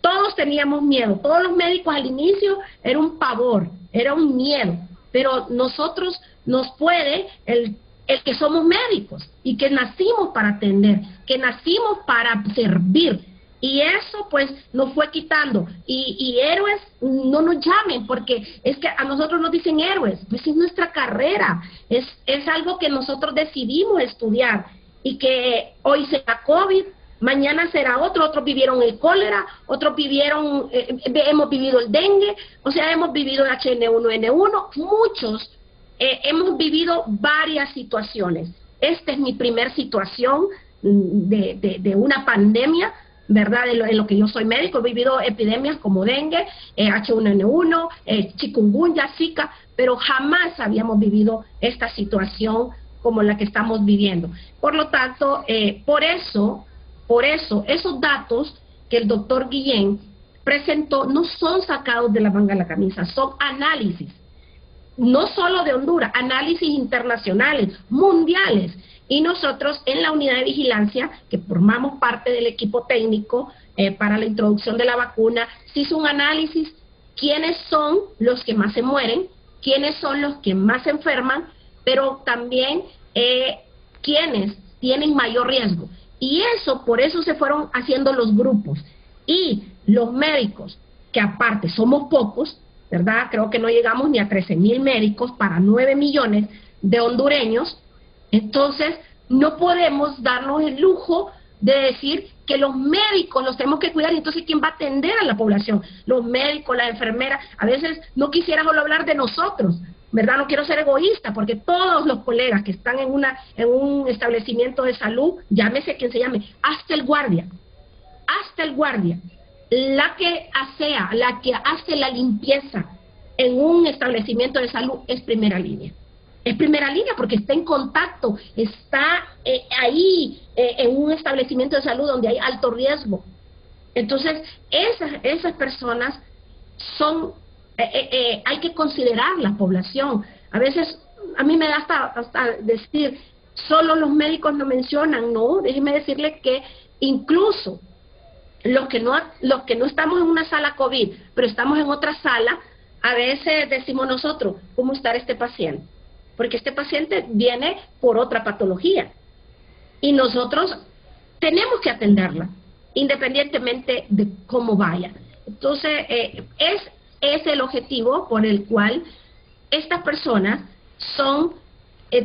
todos teníamos miedo, todos los médicos al inicio era un pavor, era un miedo, pero nosotros nos puede el que somos médicos y que nacimos para atender, que nacimos para servir. Y eso pues nos fue quitando. Y héroes, no nos llamen, porque es que a nosotros nos dicen héroes, pues es nuestra carrera, es algo que nosotros decidimos estudiar, y que hoy será COVID, mañana será otros vivieron el cólera, otros vivieron, hemos vivido el dengue, o sea, hemos vivido el H1N1, muchos hemos vivido varias situaciones. Esta es mi primer situación de una pandemia, ¿verdad? En lo que yo soy médico, he vivido epidemias como dengue, H1N1, chikungunya, Zika, pero jamás habíamos vivido esta situación como la que estamos viviendo. Por lo tanto, por eso, esos datos que el doctor Guillén presentó no son sacados de la manga de la camisa, son análisis. no solo de Honduras, análisis internacionales, mundiales. Y nosotros en la unidad de vigilancia, que formamos parte del equipo técnico para la introducción de la vacuna, se hizo un análisis, quiénes son los que más se mueren, quiénes son los que más se enferman, pero también quiénes tienen mayor riesgo. Y eso, por eso se fueron haciendo los grupos. Y los médicos, que aparte somos pocos, ¿verdad? Creo que no llegamos ni a 13,000 médicos para 9 millones de hondureños. Entonces, no podemos darnos el lujo de decir que los médicos los tenemos que cuidar, y entonces ¿quién va a atender a la población? Los médicos, las enfermeras. A veces no quisiera solo hablar de nosotros, ¿verdad? No quiero ser egoísta, porque todos los colegas que están en un establecimiento de salud, llámese quien se llame, hasta el guardia, la que asea, la que hace la limpieza en un establecimiento de salud es primera línea. Es primera línea porque está en contacto, está ahí en un establecimiento de salud donde hay alto riesgo. Entonces, esas personas son, hay que considerar la población. A veces, a mí me da hasta decir, solo los médicos no mencionan, no, déjeme decirle que incluso los que no estamos en una sala COVID, pero estamos en otra sala, a veces decimos nosotros, ¿cómo está este paciente? Porque este paciente viene por otra patología y nosotros tenemos que atenderla independientemente de cómo vaya. Entonces es el objetivo por el cual estas personas son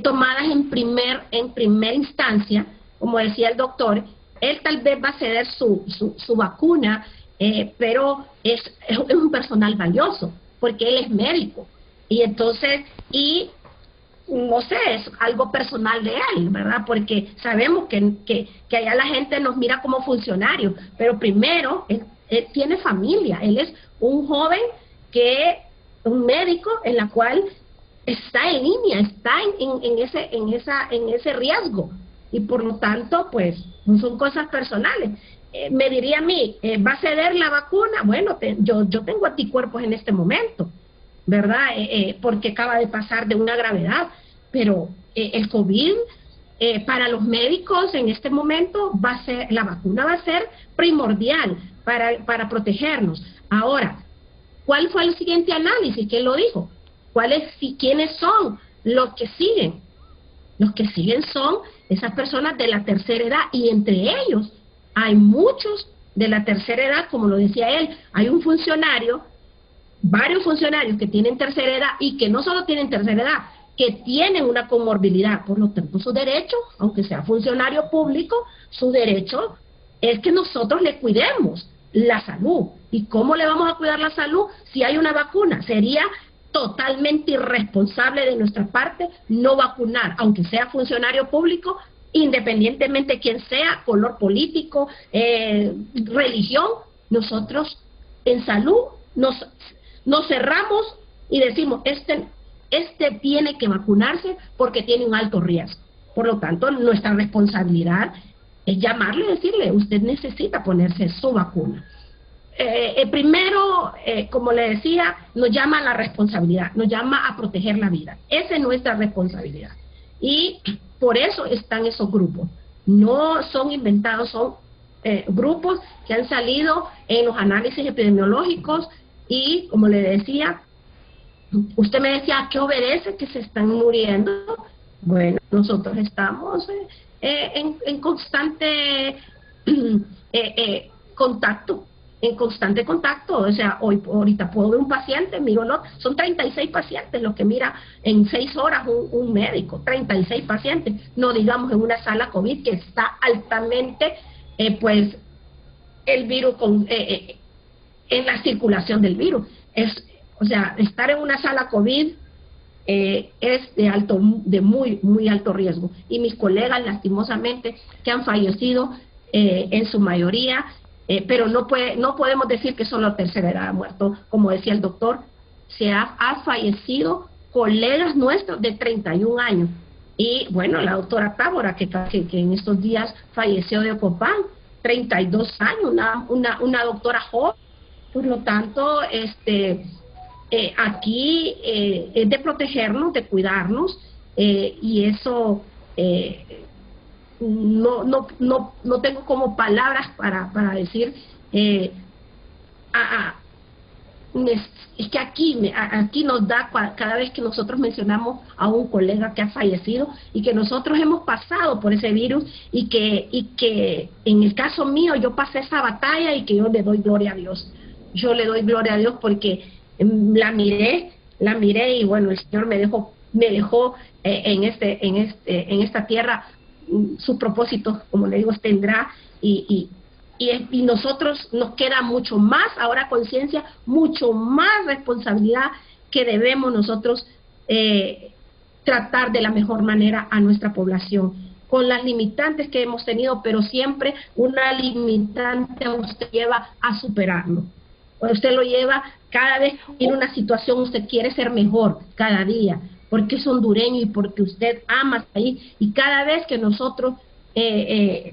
tomadas en primera instancia. Como decía el doctor, él tal vez va a ceder su vacuna, pero es un personal valioso porque él es médico, y entonces no sé, es algo personal de él, ¿verdad? Porque sabemos que allá la gente nos mira como funcionarios, pero primero, él tiene familia, él es un joven un médico en la cual está en línea, está en ese riesgo, y por lo tanto, pues, no son cosas personales. Me diría a mí, ¿va a ceder la vacuna? Bueno, yo tengo anticuerpos en este momento, ¿verdad? Porque acaba de pasar de una gravedad, pero el COVID, para los médicos en este momento, la vacuna va a ser primordial para protegernos. Ahora, ¿cuál fue el siguiente análisis? ¿Quién lo dijo? ¿Quiénes son los que siguen? Los que siguen son esas personas de la tercera edad, y entre ellos hay muchos de la tercera edad, como lo decía él. Hay varios funcionarios que tienen tercera edad, y que no solo tienen tercera edad, que tienen una comorbilidad. Por lo tanto, su derecho, aunque sea funcionario público, su derecho es que nosotros le cuidemos la salud. ¿Y cómo le vamos a cuidar la salud si hay una vacuna? Sería totalmente irresponsable de nuestra parte no vacunar, aunque sea funcionario público, independientemente de quién sea, color político, religión. Nosotros en salud nos cerramos y decimos, este tiene que vacunarse porque tiene un alto riesgo. Por lo tanto, nuestra responsabilidad es llamarle y decirle, usted necesita ponerse su vacuna. Primero, como le decía, nos llama a la responsabilidad, nos llama a proteger la vida. Esa es nuestra responsabilidad. Y por eso están esos grupos. No son inventados, son grupos que han salido en los análisis epidemiológicos. Y como le decía, usted me decía, ¿a qué obedece que se están muriendo? Bueno, nosotros estamos en constante contacto. O sea, ahorita puedo ver un paciente, miro son 36 pacientes los que mira en 6 horas un médico, 36 pacientes, no digamos en una sala COVID que está altamente, pues, el virus en la circulación del virus. O sea, estar en una sala COVID es de muy, muy alto riesgo. Y mis colegas, lastimosamente, que han fallecido en su mayoría, pero no podemos decir que solo la tercera edad ha muerto. Como decía el doctor, ha fallecido colegas nuestros de 31 años. Y bueno, la doctora Tábora, que en estos días falleció de Ocopán, 32 años, una doctora joven. Por lo tanto, aquí es de protegernos, de cuidarnos, y eso no tengo como palabras para decir. Es que aquí nos da, cada vez que nosotros mencionamos a un colega que ha fallecido y que nosotros hemos pasado por ese virus y que en el caso mío yo pasé esa batalla y que yo le doy gloria a Dios. Yo le doy gloria a Dios porque la miré y bueno, el Señor me dejó en esta tierra sus propósitos, como le digo, tendrá y nosotros nos queda mucho más ahora conciencia, mucho más responsabilidad que debemos nosotros tratar de la mejor manera a nuestra población, con las limitantes que hemos tenido, pero siempre una limitante usted lleva a superarlo. Usted lo lleva cada vez que tiene una situación, usted quiere ser mejor cada día, porque es hondureño y porque usted ama ahí, y cada vez que nosotros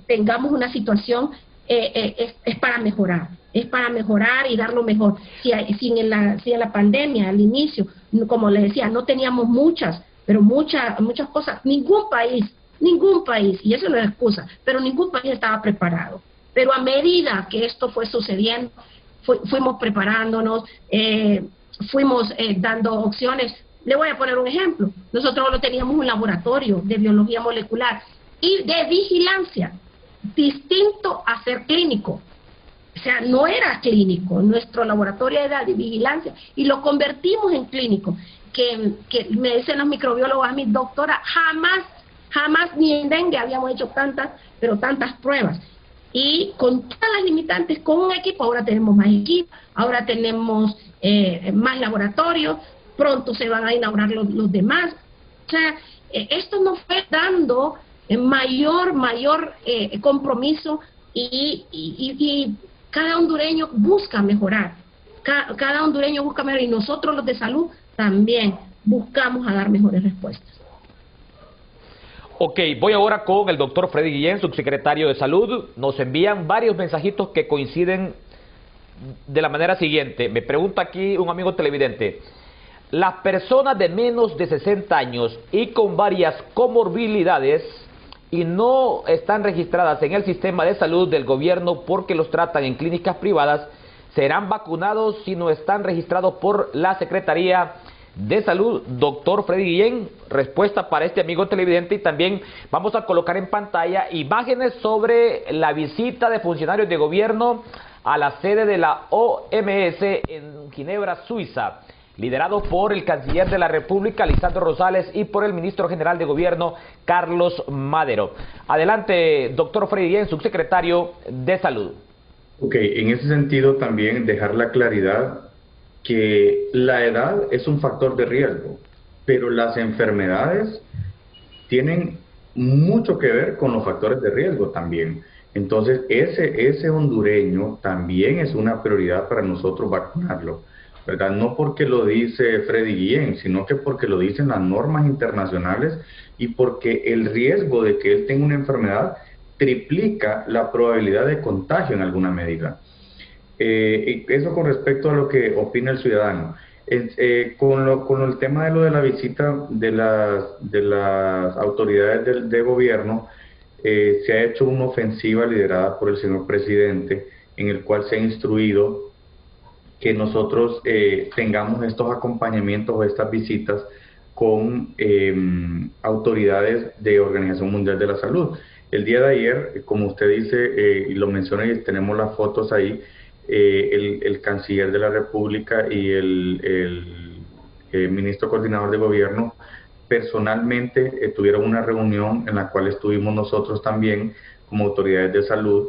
tengamos una situación, es para mejorar y dar lo mejor. Si en la pandemia, al inicio, como les decía, no teníamos muchas cosas, ningún país, y eso no es excusa, pero ningún país estaba preparado. Pero a medida que esto fue sucediendo, fuimos preparándonos, fuimos dando opciones. Le voy a poner un ejemplo. Nosotros no teníamos un laboratorio de biología molecular y de vigilancia, distinto a ser clínico. O sea, no era clínico, nuestro laboratorio era de vigilancia y lo convertimos en clínico. Que me dicen los microbiólogos a mi doctora, jamás ni en dengue habíamos hecho tantas pruebas. Y con todas las limitantes, con un equipo, ahora tenemos más equipo, ahora tenemos más laboratorios, pronto se van a inaugurar los demás. O sea, esto nos fue dando mayor compromiso y cada hondureño busca mejorar, cada hondureño busca mejorar, y nosotros los de salud también buscamos a dar mejores respuestas. Ok, voy ahora con el doctor Freddy Guillén, subsecretario de Salud. Nos envían varios mensajitos que coinciden de la manera siguiente. Me pregunta aquí un amigo televidente: las personas de menos de 60 años y con varias comorbilidades y no están registradas en el sistema de salud del gobierno porque los tratan en clínicas privadas, ¿serán vacunados si no están registrados por la Secretaría de Salud? Doctor Freddy Guillén, respuesta para este amigo televidente. Y también vamos a colocar en pantalla imágenes sobre la visita de funcionarios de gobierno a la sede de la OMS en Ginebra, Suiza, liderado por el canciller de la República, Lisandro Rosales, y por el ministro general de gobierno, Carlos Madero. Adelante, doctor Freddy Guillén, subsecretario de Salud. Ok, en ese sentido también dejar la claridad que la edad es un factor de riesgo, pero las enfermedades tienen mucho que ver con los factores de riesgo también. Entonces, ese hondureño también es una prioridad para nosotros vacunarlo, ¿verdad? No porque lo dice Freddy Guillén, sino que porque lo dicen las normas internacionales y porque el riesgo de que él tenga una enfermedad triplica la probabilidad de contagio en alguna medida. Eso con respecto a lo que opina el ciudadano. Con el tema de la visita de las autoridades de gobierno, se ha hecho una ofensiva liderada por el señor presidente, en el cual se ha instruido que nosotros tengamos estos acompañamientos o estas visitas con autoridades de Organización Mundial de la Salud. El día de ayer, como usted dice y lo menciona, y tenemos las fotos ahí, el canciller de la República y el ministro coordinador de gobierno personalmente tuvieron una reunión en la cual estuvimos nosotros también como autoridades de salud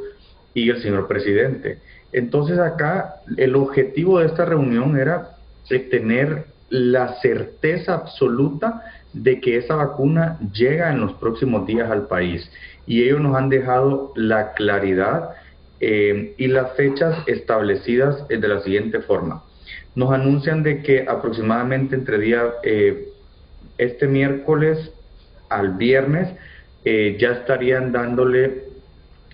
y el señor presidente. Entonces acá el objetivo de esta reunión era tener la certeza absoluta de que esa vacuna llega en los próximos días al país, y ellos nos han dejado la claridad y las fechas establecidas de la siguiente forma. Nos anuncian de que aproximadamente entre este miércoles al viernes ya estarían dándole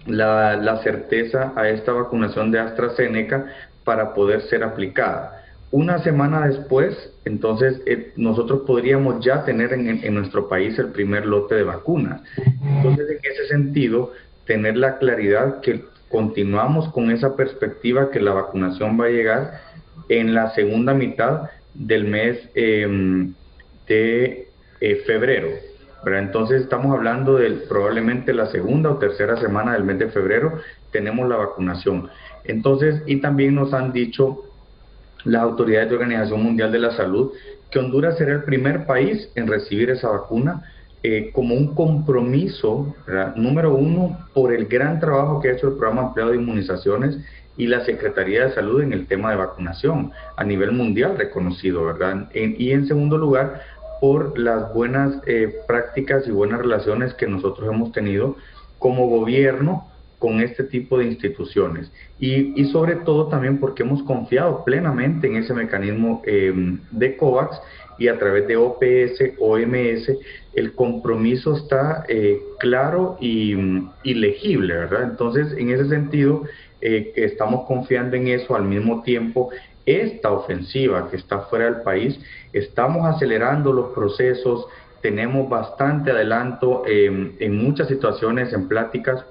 la certeza a esta vacunación de AstraZeneca para poder ser aplicada. Una semana después, entonces, nosotros podríamos ya tener en nuestro país el primer lote de vacunas. Entonces, en ese sentido, tener la claridad que continuamos con esa perspectiva que la vacunación va a llegar en la segunda mitad del mes de febrero, ¿verdad? Entonces, estamos hablando de probablemente la segunda o tercera semana del mes de febrero, tenemos la vacunación. Entonces, y también nos han dicho las autoridades de Organización Mundial de la Salud que Honduras será el primer país en recibir esa vacuna como un compromiso, ¿verdad?, número uno, por el gran trabajo que ha hecho el Programa Ampliado de Inmunizaciones y la Secretaría de Salud en el tema de vacunación a nivel mundial reconocido, ¿verdad? Y en segundo lugar, por las buenas prácticas y buenas relaciones que nosotros hemos tenido como gobierno con este tipo de instituciones y sobre todo también porque hemos confiado plenamente en ese mecanismo de COVAX y a través de OPS, OMS, el compromiso está claro y legible, ¿verdad? Entonces, en ese sentido, que estamos confiando en eso. Al mismo tiempo, esta ofensiva que está fuera del país, estamos acelerando los procesos, tenemos bastante adelanto en muchas situaciones, en pláticas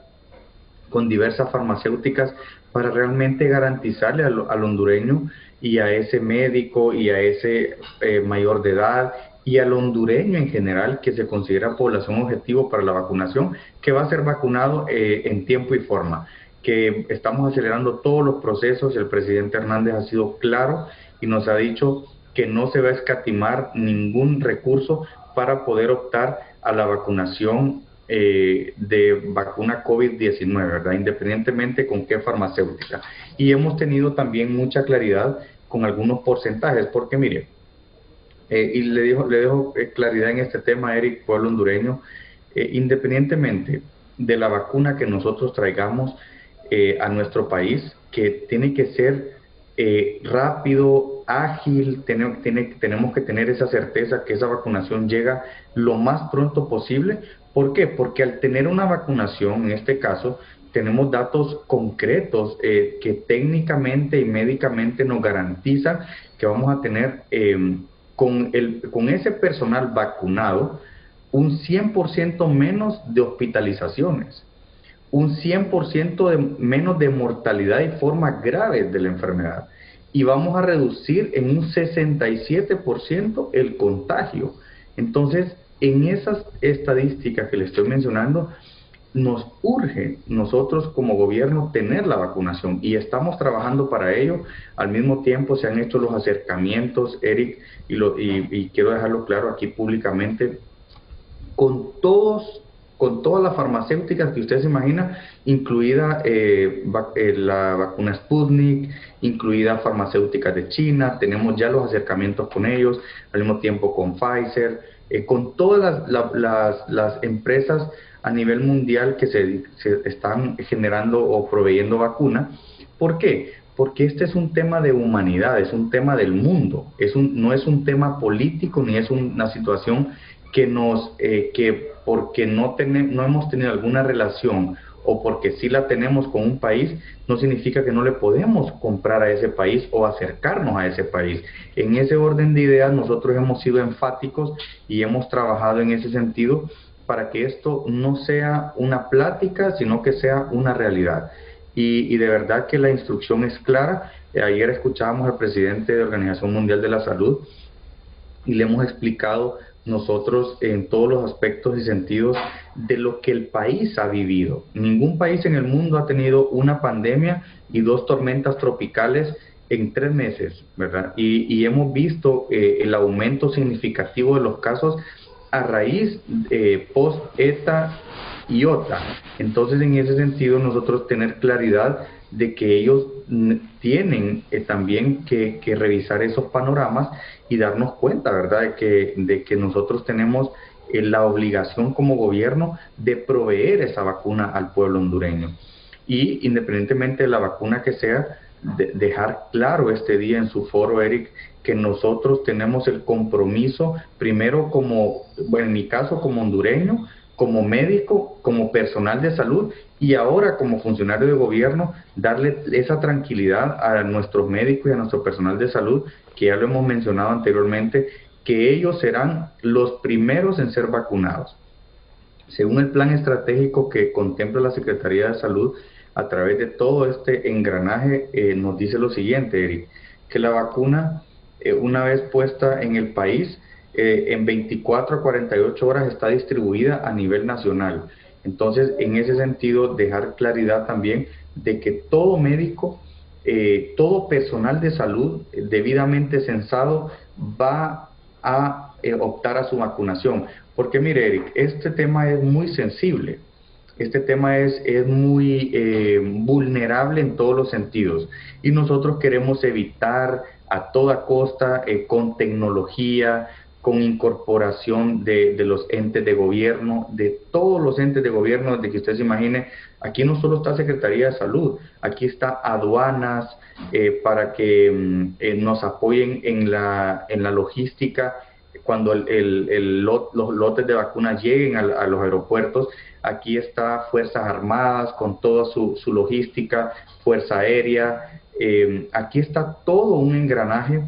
con diversas farmacéuticas para realmente garantizarle al hondureño y a ese médico y a ese mayor de edad y al hondureño en general que se considera población objetivo para la vacunación, que va a ser vacunado en tiempo y forma, que estamos acelerando todos los procesos. El presidente Hernández ha sido claro y nos ha dicho que no se va a escatimar ningún recurso para poder optar a la vacunación de vacuna COVID-19, ¿verdad?, independientemente con qué farmacéutica. Y hemos tenido también mucha claridad con algunos porcentajes, porque mire, y le dejo claridad en este tema, Eric, pueblo hondureño, independientemente de la vacuna que nosotros traigamos a nuestro país, que tiene que ser rápido, ágil, tenemos que tener esa certeza que esa vacunación llega lo más pronto posible. ¿Por qué? Porque al tener una vacunación, en este caso, tenemos datos concretos que técnicamente y médicamente nos garantizan que vamos a tener con ese personal vacunado un 100% menos de hospitalizaciones, un 100% menos de mortalidad y formas graves de la enfermedad, y vamos a reducir en un 67% el contagio. Entonces, en esas estadísticas que le estoy mencionando, nos urge nosotros como gobierno tener la vacunación y estamos trabajando para ello. Al mismo tiempo se han hecho los acercamientos, Eric, y quiero dejarlo claro aquí públicamente, con todas las farmacéuticas que usted se imagina, incluida la vacuna Sputnik, incluida farmacéuticas de China. Tenemos ya los acercamientos con ellos, al mismo tiempo con Pfizer, con todas las empresas a nivel mundial que se están generando o proveyendo vacuna. ¿Por qué? Porque este es un tema de humanidad, es un tema del mundo, no es un tema político ni es una situación que porque no hemos tenido alguna relación o porque sí la tenemos con un país, no significa que no le podemos comprar a ese país o acercarnos a ese país. En ese orden de ideas nosotros hemos sido enfáticos y hemos trabajado en ese sentido para que esto no sea una plática, sino que sea una realidad. Y de verdad que la instrucción es clara. Ayer escuchábamos al presidente de la Organización Mundial de la Salud y le hemos explicado nosotros en todos los aspectos y sentidos de lo que el país ha vivido. Ningún país en el mundo ha tenido una pandemia y 2 tormentas tropicales en 3 meses, ¿verdad? Y hemos visto el aumento significativo de los casos a raíz post-ETA y OTA. Entonces, en ese sentido, nosotros tener claridad de que ellos tienen también que revisar esos panoramas y darnos cuenta, ¿verdad?, de que nosotros tenemos la obligación como gobierno de proveer esa vacuna al pueblo hondureño. Y independientemente de la vacuna que sea, dejar claro este día en su foro, Eric, que nosotros tenemos el compromiso, primero en mi caso como hondureño, como médico, como personal de salud y ahora como funcionario de gobierno, darle esa tranquilidad a nuestros médicos y a nuestro personal de salud, que ya lo hemos mencionado anteriormente, que ellos serán los primeros en ser vacunados. Según el plan estratégico que contempla la Secretaría de Salud, a través de todo este engranaje, nos dice lo siguiente, Eric, que la vacuna, una vez puesta en el país, en 24 a 48 horas está distribuida a nivel nacional. Entonces, en ese sentido, dejar claridad también de que todo médico, todo personal de salud debidamente censado va a optar a su vacunación. Porque mire, Eric, este tema es muy sensible. Este tema es muy vulnerable en todos los sentidos y nosotros queremos evitar a toda costa, con tecnología, con incorporación de los entes de gobierno, de todos los entes de gobierno, de que usted se imagine, aquí no solo está Secretaría de Salud, aquí está aduanas para que nos apoyen en la logística cuando los lotes de vacunas lleguen a los aeropuertos. Aquí está Fuerzas Armadas con toda su logística, Fuerza Aérea, aquí está todo un engranaje.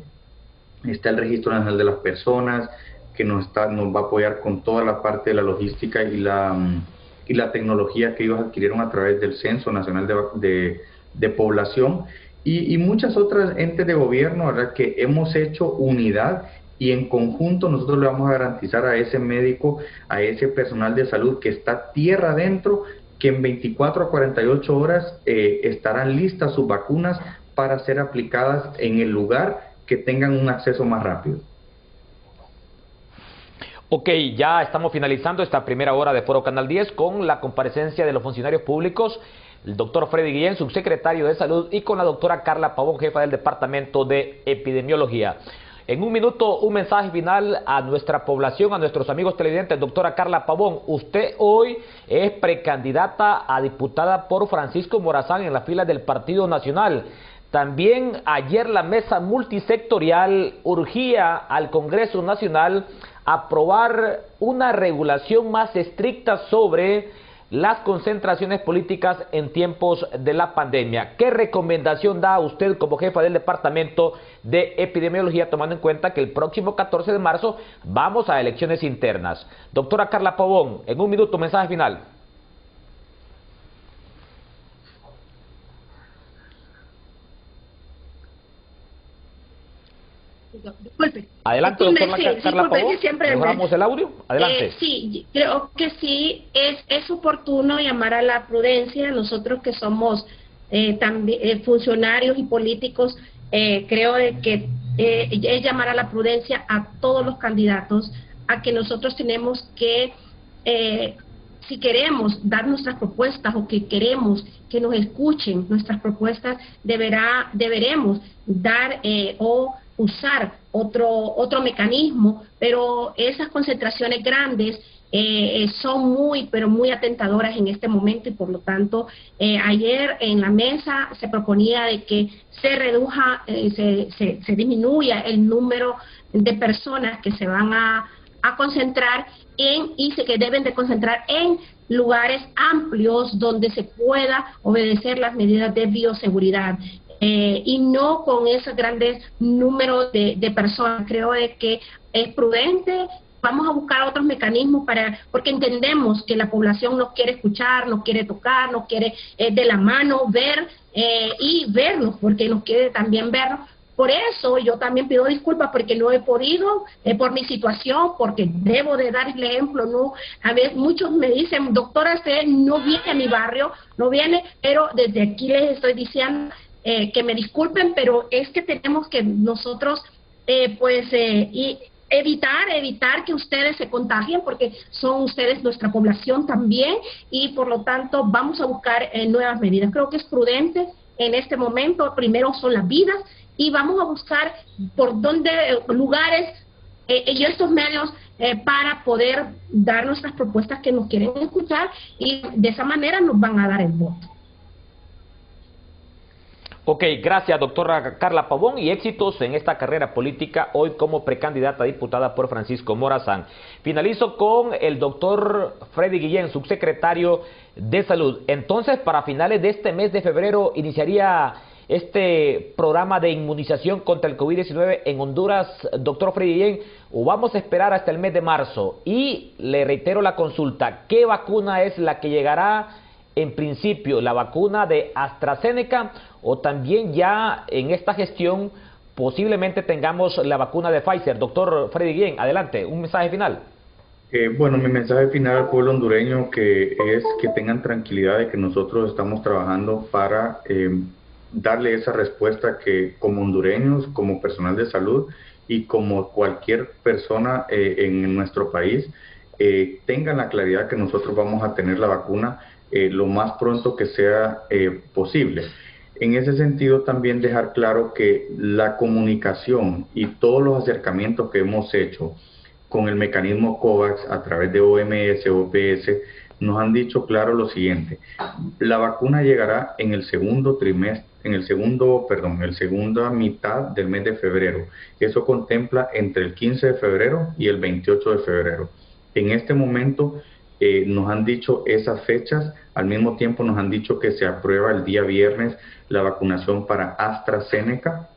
Está el Registro Nacional de las Personas, que nos va a apoyar con toda la parte de la logística y la tecnología que ellos adquirieron a través del Censo Nacional de Población, y muchas otras entes de gobierno, ¿verdad?, que hemos hecho unidad, y en conjunto nosotros le vamos a garantizar a ese médico, a ese personal de salud que está tierra adentro, que en 24 a 48 horas estarán listas sus vacunas para ser aplicadas en el lugar que tengan un acceso más rápido. Ok, ya estamos finalizando esta primera hora de Foro Canal 10 con la comparecencia de los funcionarios públicos, el doctor Freddy Guillén, subsecretario de Salud, y con la doctora Carla Pavón, jefa del Departamento de Epidemiología. En un minuto, un mensaje final a nuestra población, a nuestros amigos televidentes. Doctora Carla Pavón, usted hoy es precandidata a diputada por Francisco Morazán en las filas del Partido Nacional. También ayer la mesa multisectorial urgía al Congreso Nacional aprobar una regulación más estricta sobre las concentraciones políticas en tiempos de la pandemia. ¿Qué recomendación da usted como jefa del Departamento de Epidemiología, tomando en cuenta que el próximo 14 de marzo vamos a elecciones internas? Doctora Carla Pavón, en un minuto, mensaje final. Disculpe. Adelante, doctora Carla Pavón. ¿Mejoramos el audio? Adelante. Sí, creo que sí es oportuno llamar a la prudencia. Nosotros que somos también funcionarios y políticos, creo que es llamar a la prudencia a todos los candidatos, a que nosotros tenemos que, si queremos dar nuestras propuestas o que queremos que nos escuchen nuestras propuestas, deberemos dar o usar otro mecanismo, pero esas concentraciones grandes son muy atentadoras en este momento, y por lo tanto ayer en la mesa se proponía de que se reduja, se disminuya el número de personas que se van a concentrar que deben de concentrar en lugares amplios donde se pueda obedecer las medidas de bioseguridad. Y no con esos grandes números de personas. Creo que es prudente. Vamos a buscar otros mecanismos porque entendemos que la población nos quiere escuchar, nos quiere tocar, nos quiere de la mano ver y vernos, porque nos quiere también vernos. Por eso yo también pido disculpas porque no he podido, por mi situación, porque debo de dar el ejemplo. No, a veces muchos me dicen, doctora, usted no viene a mi barrio, no viene, pero desde aquí les estoy diciendo que me disculpen, pero es que tenemos que nosotros evitar que ustedes se contagien, porque son ustedes nuestra población también, y por lo tanto vamos a buscar nuevas medidas. Creo que es prudente en este momento. Primero son las vidas, y vamos a buscar por dónde lugares y estos medios para poder dar nuestras propuestas que nos quieren escuchar, y de esa manera nos van a dar el voto. Ok, gracias doctora Carla Pavón y éxitos en esta carrera política hoy como precandidata a diputada por Francisco Morazán. Finalizo con el doctor Freddy Guillén, subsecretario de Salud. Entonces, para finales de este mes de febrero iniciaría este programa de inmunización contra el COVID-19 en Honduras, doctor Freddy Guillén, o vamos a esperar hasta el mes de marzo. Y le reitero la consulta, ¿qué vacuna es la que llegará en principio, la vacuna de AstraZeneca o también ya en esta gestión posiblemente tengamos la vacuna de Pfizer? Doctor Freddy Guillén, adelante, un mensaje final. Bueno, mi mensaje final al pueblo hondureño es que tengan tranquilidad de que nosotros estamos trabajando para darle esa respuesta que como hondureños, como personal de salud y como cualquier persona en nuestro país tengan la claridad que nosotros vamos a tener la vacuna lo más pronto que sea posible. En ese sentido también dejar claro que la comunicación y todos los acercamientos que hemos hecho con el mecanismo COVAX a través de OMS, OPS, nos han dicho claro lo siguiente: la vacuna llegará en el segundo trimestre, en el segunda mitad del mes de febrero. Eso contempla entre el 15 de febrero y el 28 de febrero. En este momento nos han dicho esas fechas, al mismo tiempo nos han dicho que se aprueba el día viernes la vacunación para AstraZeneca,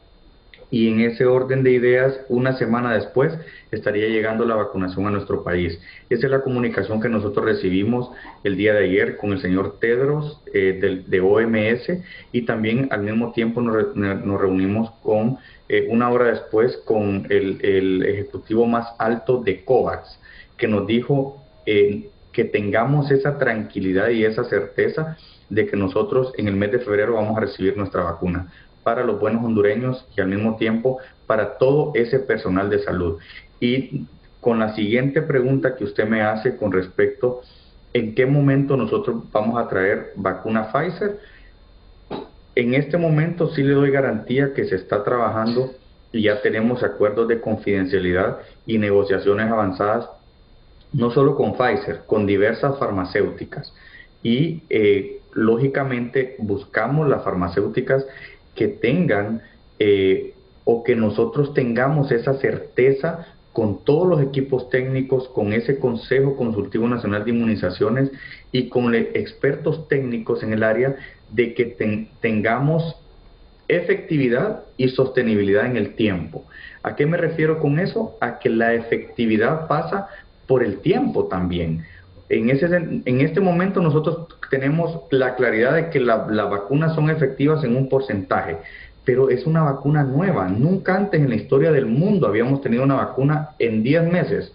y en ese orden de ideas, una semana después estaría llegando la vacunación a nuestro país. Esa es la comunicación que nosotros recibimos el día de ayer con el señor Tedros de OMS, y también al mismo tiempo nos reunimos con una hora después con el ejecutivo más alto de COVAX, que nos dijo que tengamos esa tranquilidad y esa certeza de que nosotros en el mes de febrero vamos a recibir nuestra vacuna para los buenos hondureños y al mismo tiempo para todo ese personal de salud. Y con la siguiente pregunta que usted me hace con respecto ¿en qué momento nosotros vamos a traer vacuna Pfizer? En este momento sí le doy garantía que se está trabajando y ya tenemos acuerdos de confidencialidad y negociaciones avanzadas, no solo con Pfizer, con diversas farmacéuticas. Y lógicamente buscamos las farmacéuticas que tengan o que nosotros tengamos esa certeza con todos los equipos técnicos, con ese Consejo Consultivo Nacional de Inmunizaciones y con expertos técnicos en el área, de que tengamos efectividad y sostenibilidad en el tiempo. ¿A qué me refiero con eso? A que la efectividad pasa por el tiempo también. En este momento nosotros tenemos la claridad de que las vacunas son efectivas en un porcentaje, pero es una vacuna nueva. Nunca antes en la historia del mundo habíamos tenido una vacuna en 10 meses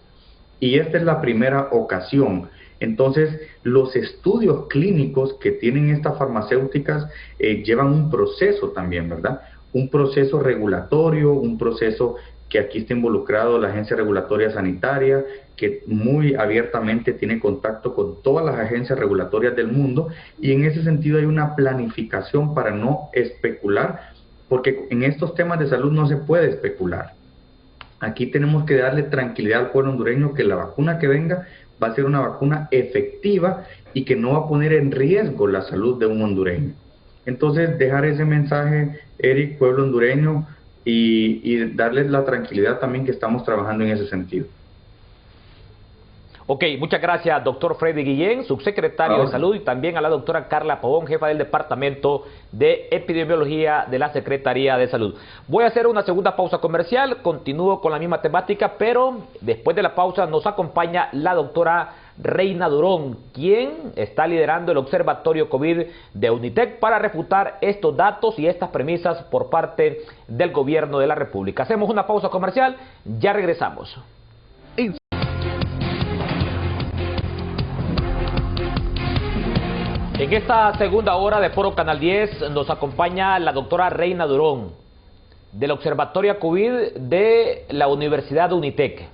y esta es la primera ocasión. Entonces, los estudios clínicos que tienen estas farmacéuticas llevan un proceso también, ¿verdad? Un proceso regulatorio, un proceso que aquí está involucrado la Agencia Regulatoria Sanitaria, que muy abiertamente tiene contacto con todas las agencias regulatorias del mundo, y en ese sentido hay una planificación para no especular, porque en estos temas de salud no se puede especular. Aquí tenemos que darle tranquilidad al pueblo hondureño que la vacuna que venga va a ser una vacuna efectiva y que no va a poner en riesgo la salud de un hondureño. Entonces, dejar ese mensaje, Eric, pueblo hondureño, y darles la tranquilidad también que estamos trabajando en ese sentido. Ok, muchas gracias, doctor Freddy Guillén, subsecretario de Salud, y también a la doctora Carla Pavón, jefa del Departamento de Epidemiología de la Secretaría de Salud. Voy a hacer una segunda pausa comercial, continúo con la misma temática, pero después de la pausa nos acompaña la doctora Reina Durón, quien está liderando el Observatorio COVID de UNITEC para refutar estos datos y estas premisas por parte del Gobierno de la República. Hacemos una pausa comercial, ya regresamos. En esta segunda hora de Foro Canal 10 nos acompaña la doctora Reina Durón, del Observatorio COVID de la Universidad de UNITEC.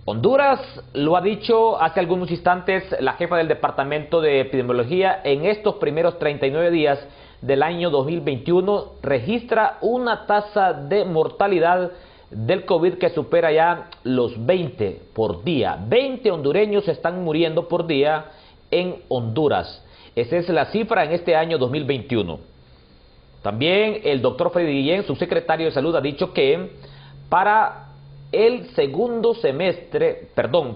Honduras, lo ha dicho hace algunos instantes la jefa del Departamento de Epidemiología, en estos primeros 39 días del año 2021 registra una tasa de mortalidad del COVID que supera ya los 20 por día. 20 hondureños están muriendo por día en Honduras. Esa es la cifra en este año 2021. También el doctor Freddy Guillén, subsecretario de Salud, ha dicho que para el segundo semestre,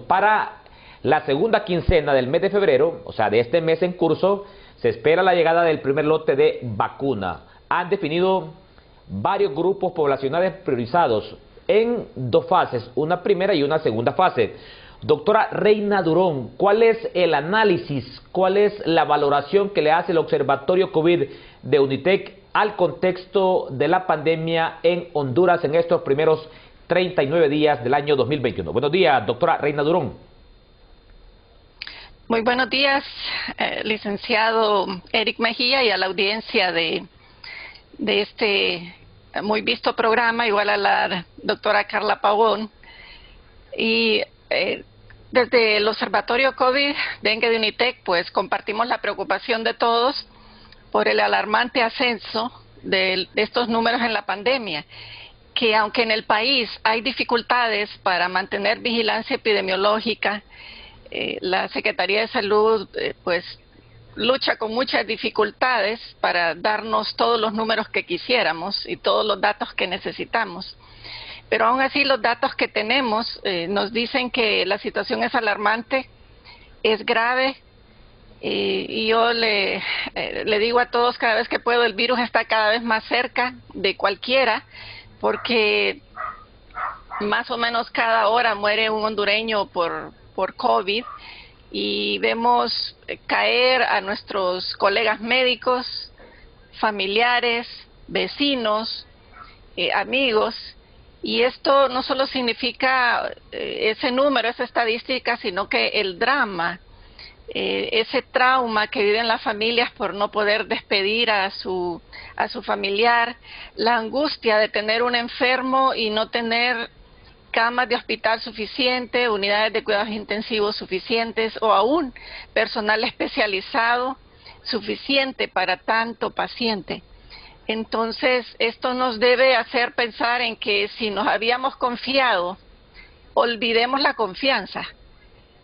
para la segunda quincena del mes de febrero, o sea, de este mes en curso, se espera la llegada del primer lote de vacuna. Han definido varios grupos poblacionales priorizados en dos fases, una primera y una segunda fase. Doctora Reina Durón, ¿cuál es el análisis, cuál es la valoración que le hace el Observatorio COVID de UNITEC al contexto de la pandemia en Honduras en estos primeros 39 días del año 2021? Buenos días, doctora Reina Durón. Muy buenos días, licenciado Eric Mejía, y a la audiencia de este muy visto programa, igual a la doctora Carla Pavón. Y desde el Observatorio COVID Dengue de UNITEC, pues compartimos la preocupación de todos por el alarmante ascenso de estos números en la pandemia, que aunque en el país hay dificultades para mantener vigilancia epidemiológica, la Secretaría de Salud pues lucha con muchas dificultades para darnos todos los números que quisiéramos y todos los datos que necesitamos. Pero aún así los datos que tenemos nos dicen que la situación es alarmante, es grave, y yo le digo a todos cada vez que puedo, el virus está cada vez más cerca de cualquiera, porque más o menos cada hora muere un hondureño por COVID, y vemos caer a nuestros colegas médicos, familiares, vecinos, amigos, y esto no solo significa ese número, esa estadística, sino que el drama, ese trauma que viven las familias por no poder despedir a su familiar, la angustia de tener un enfermo y no tener camas de hospital suficiente, unidades de cuidados intensivos suficientes o aún personal especializado suficiente para tanto paciente. Entonces, esto nos debe hacer pensar en que si nos habíamos confiado, olvidemos la confianza,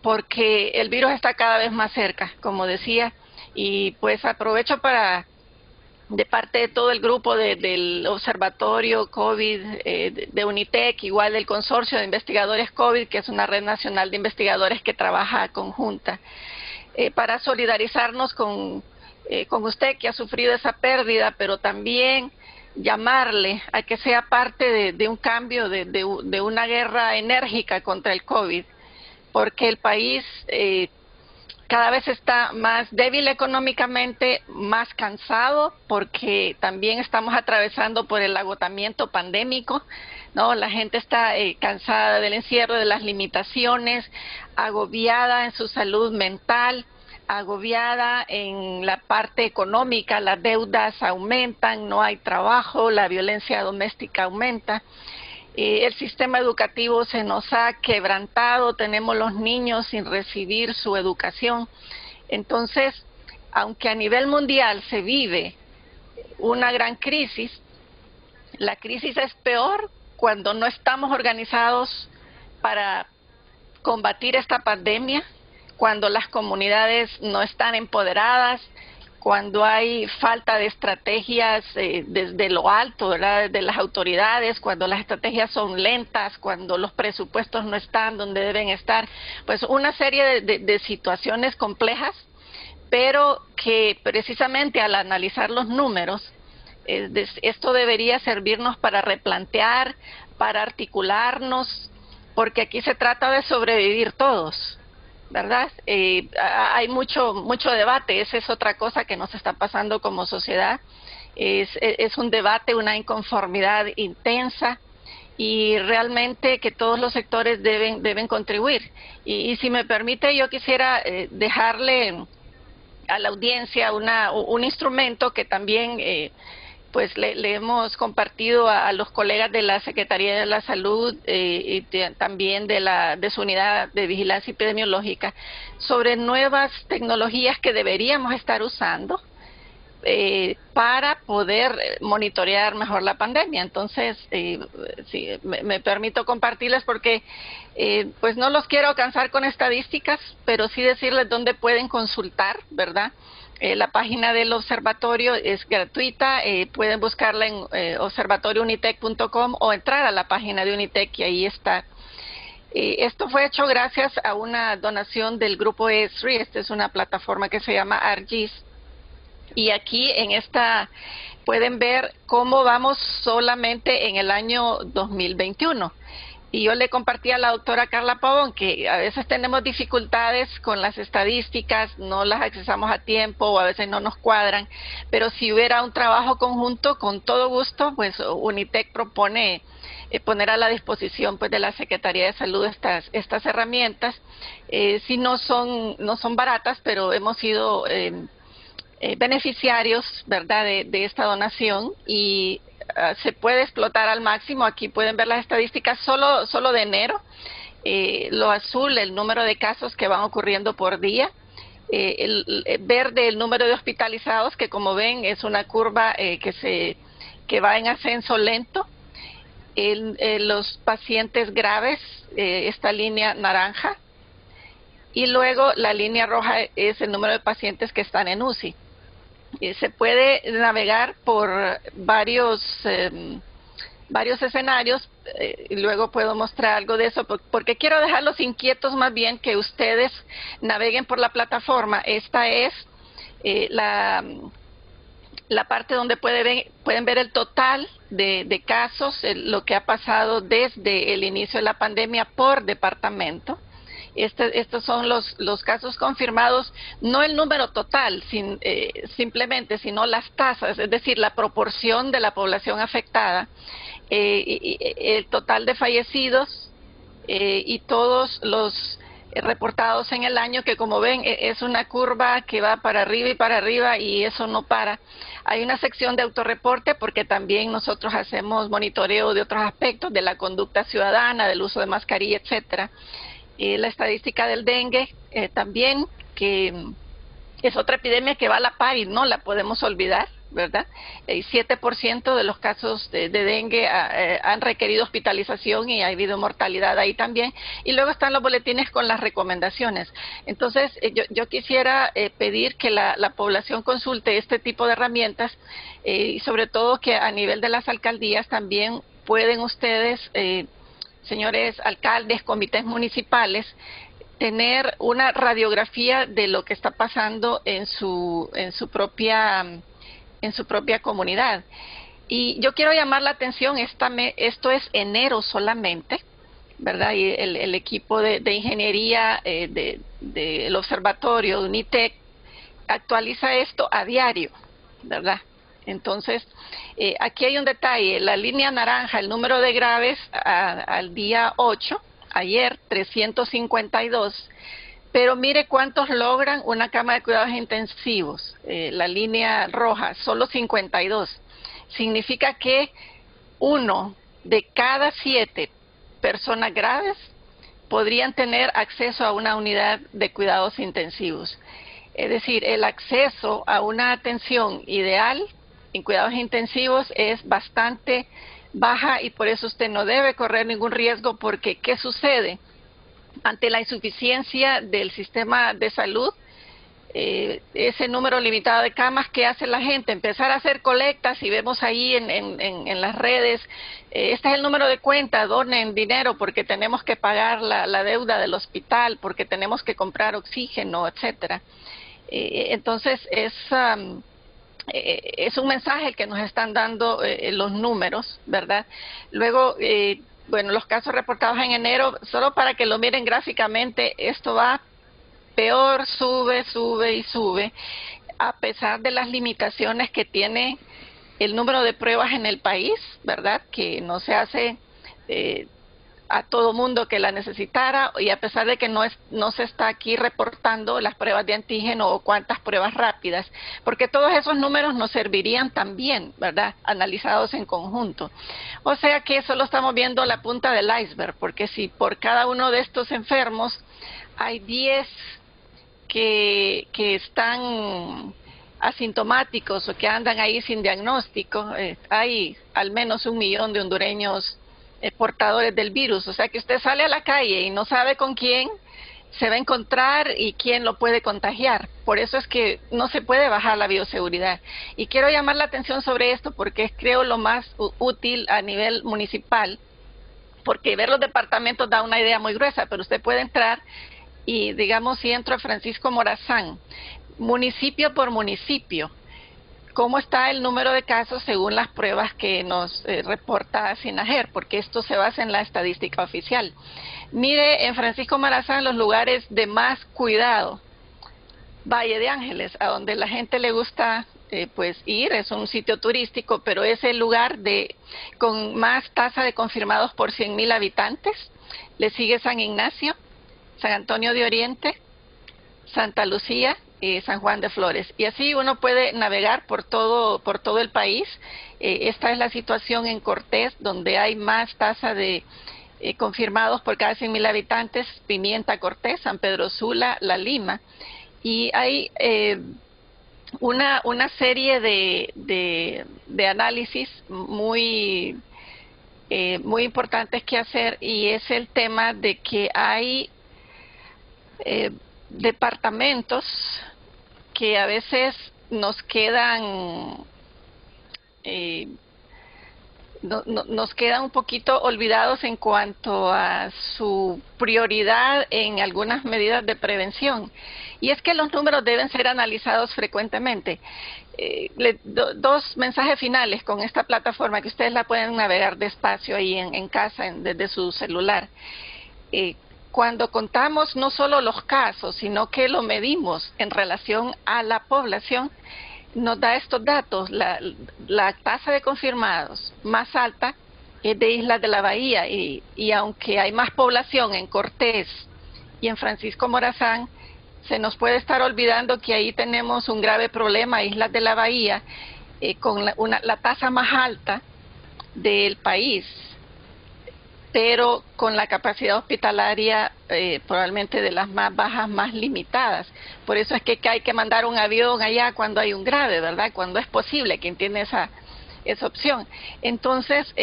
porque el virus está cada vez más cerca, como decía, y pues aprovecho para, de parte de todo el grupo del Observatorio COVID de UNITEC, igual del Consorcio de Investigadores COVID, que es una red nacional de investigadores que trabaja conjunta, para solidarizarnos con usted que ha sufrido esa pérdida, pero también llamarle a que sea parte de un cambio, de una guerra enérgica contra el COVID, porque el país cada vez está más débil económicamente, más cansado, porque también estamos atravesando por el agotamiento pandémico, ¿no? La gente está cansada del encierro, de las limitaciones, agobiada en su salud mental, agobiada en la parte económica, las deudas aumentan, no hay trabajo, la violencia doméstica aumenta. El sistema educativo se nos ha quebrantado, tenemos los niños sin recibir su educación. Entonces, aunque a nivel mundial se vive una gran crisis, la crisis es peor cuando no estamos organizados para combatir esta pandemia, cuando las comunidades no están empoderadas, cuando hay falta de estrategias desde lo alto, ¿verdad?, de las autoridades, cuando las estrategias son lentas, cuando los presupuestos no están donde deben estar, pues una serie de situaciones complejas, pero que precisamente al analizar los números, esto debería servirnos para replantear, para articularnos, porque aquí se trata de sobrevivir todos, ¿verdad? Hay mucho debate, esa es otra cosa que nos está pasando como sociedad, es un debate, una inconformidad intensa, y realmente que todos los sectores deben contribuir. Y si me permite, yo quisiera dejarle a la audiencia un instrumento que también pues le hemos compartido a los colegas de la Secretaría de la Salud y también de su unidad de vigilancia epidemiológica, sobre nuevas tecnologías que deberíamos estar usando para poder monitorear mejor la pandemia. Entonces, sí, me permito compartirles porque pues no los quiero cansar con estadísticas, pero sí decirles dónde pueden consultar, ¿verdad? La página del observatorio es gratuita, pueden buscarla en observatoriounitec.com o entrar a la página de Unitec y ahí está. Esto fue hecho gracias a una donación del grupo ESRI. Esta es una plataforma que se llama ARGIS. Y aquí en esta pueden ver cómo vamos solamente en el año 2021. Y yo le compartí a la doctora Carla Pavón que a veces tenemos dificultades con las estadísticas, no las accesamos a tiempo o a veces no nos cuadran, pero si hubiera un trabajo conjunto, con todo gusto, pues Unitec propone poner a la disposición pues de la Secretaría de Salud estas herramientas. Sí no son baratas, pero hemos sido beneficiarios, ¿verdad?, de esta donación y se puede explotar al máximo. Aquí pueden ver las estadísticas solo de enero. Lo azul, el número de casos que van ocurriendo por día. El verde, el número de hospitalizados, que como ven es una curva que va en ascenso lento. Los pacientes graves, esta línea naranja. Y luego la línea roja es el número de pacientes que están en UCI. Se puede navegar por varios escenarios y luego puedo mostrar algo de eso porque quiero dejarlos inquietos más bien que ustedes naveguen por la plataforma. Esta es la parte donde pueden ver el total de casos, lo que ha pasado desde el inicio de la pandemia por departamento. Estos son los casos confirmados, no el número total simplemente, sino las tasas, es decir, la proporción de la población afectada, el total de fallecidos y todos los reportados en el año, que como ven es una curva que va para arriba y eso no para. Hay una sección de autorreporte porque también nosotros hacemos monitoreo de otros aspectos, de la conducta ciudadana, del uso de mascarilla, etcétera. La estadística del dengue también, que es otra epidemia que va a la par y no la podemos olvidar, ¿verdad? 7% de los casos de dengue han requerido hospitalización y ha habido mortalidad ahí también. Y luego están los boletines con las recomendaciones. Entonces, yo quisiera pedir que la población consulte este tipo de herramientas y sobre todo que a nivel de las alcaldías también pueden ustedes, señores alcaldes, comités municipales, tener una radiografía de lo que está pasando en su propia comunidad. Y yo quiero llamar la atención, esto es enero solamente, ¿verdad? Y el equipo de ingeniería del observatorio de Unitec actualiza esto a diario, ¿verdad? Entonces, aquí hay un detalle, la línea naranja, el número de graves al día 8, ayer 352, pero mire cuántos logran una cama de cuidados intensivos, la línea roja, solo 52. Significa que 1 de cada 7 personas graves podrían tener acceso a una unidad de cuidados intensivos. Es decir, el acceso a una atención ideal en cuidados intensivos es bastante baja y por eso usted no debe correr ningún riesgo porque ¿qué sucede? Ante la insuficiencia del sistema de salud, ese número limitado de camas, ¿qué hace la gente? Empezar a hacer colectas y vemos ahí en las redes, este es el número de cuenta, donen dinero porque tenemos que pagar la deuda del hospital, porque tenemos que comprar oxígeno, etcétera. Entonces es un mensaje que nos están dando los números, ¿verdad? Luego, bueno, los casos reportados en enero, solo para que lo miren gráficamente, esto va peor, sube y sube, a pesar de las limitaciones que tiene el número de pruebas en el país, ¿verdad? Que no se hace a todo mundo que la necesitara, y a pesar de que no se está aquí reportando las pruebas de antígeno o cuántas pruebas rápidas, porque todos esos números nos servirían también, ¿verdad?, analizados en conjunto. O sea que solo estamos viendo la punta del iceberg, porque si por cada uno de estos enfermos hay 10 que están asintomáticos o que andan ahí sin diagnóstico. Hay al menos 1 millón de hondureños portadores del virus, o sea que usted sale a la calle y no sabe con quién se va a encontrar y quién lo puede contagiar. Por eso es que no se puede bajar la bioseguridad. Y quiero llamar la atención sobre esto porque es, creo, lo más útil a nivel municipal, porque ver los departamentos da una idea muy gruesa, pero usted puede entrar y, digamos, si entro a Francisco Morazán, municipio por municipio, cómo está el número de casos según las pruebas que nos reporta SINAGER, porque esto se basa en la estadística oficial. Mire, en Francisco Morazán los lugares de más cuidado, Valle de Ángeles, a donde la gente le gusta pues ir, es un sitio turístico, pero es el lugar con más tasa de confirmados por 100,000 habitantes. Le sigue San Ignacio, San Antonio de Oriente, Santa Lucía y San Juan de Flores. Y así uno puede navegar por todo el país. Esta es la situación en Cortés, donde hay más tasa de confirmados por cada 100,000 habitantes, Pimienta, Cortés, San Pedro Sula, La Lima. Y hay una serie de análisis muy importantes que hacer, y es el tema de que hay departamentos que a veces nos quedan nos quedan un poquito olvidados en cuanto a su prioridad en algunas medidas de prevención, y es que los números deben ser analizados frecuentemente. Dos mensajes finales con esta plataforma, que ustedes la pueden navegar despacio ahí en casa desde su celular. Cuando contamos no solo los casos, sino que lo medimos en relación a la población, nos da estos datos. La tasa de confirmados más alta es de Islas de la Bahía, y aunque hay más población en Cortés y en Francisco Morazán, se nos puede estar olvidando que ahí tenemos un grave problema, Islas de la Bahía, con la tasa más alta del país, pero con la capacidad hospitalaria probablemente de las más bajas, más limitadas. Por eso es que hay que mandar un avión allá cuando hay un grave, ¿verdad? Cuando es posible, quien tiene esa opción. Entonces,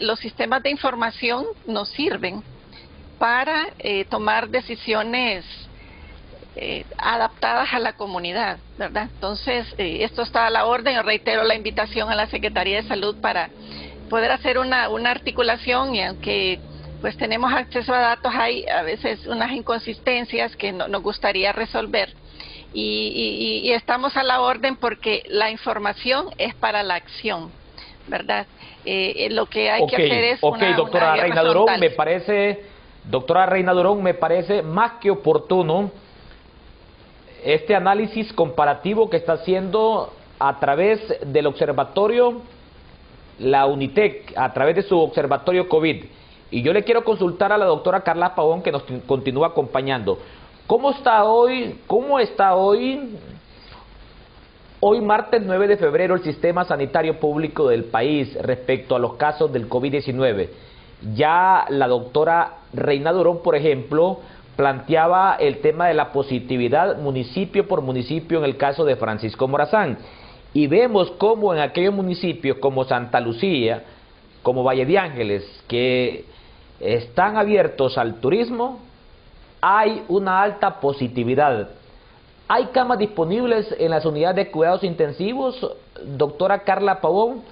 los sistemas de información nos sirven para tomar decisiones adaptadas a la comunidad, ¿verdad? Entonces, esto está a la orden. Yo reitero la invitación a la Secretaría de Salud para poder hacer una articulación, y aunque pues tenemos acceso a datos, hay a veces unas inconsistencias que nos gustaría resolver, y estamos a la orden porque la información es para la acción, ¿verdad? Lo que hay que hacer es doctora Reina Durón, doctora Reina Durón, me parece más que oportuno este análisis comparativo que está haciendo a través del observatorio, la UNITEC, a través de su observatorio COVID. Y yo le quiero consultar a la doctora Carla Pavón, que nos continúa acompañando. ¿Cómo está hoy martes 9 de febrero, el sistema sanitario público del país respecto a los casos del COVID-19? Ya la doctora Reina Durón, por ejemplo, planteaba el tema de la positividad municipio por municipio en el caso de Francisco Morazán. Y vemos cómo en aquellos municipios como Santa Lucía, como Valle de Ángeles, que están abiertos al turismo, hay una alta positividad. ¿Hay camas disponibles en las unidades de cuidados intensivos? Doctora Carla Pavón,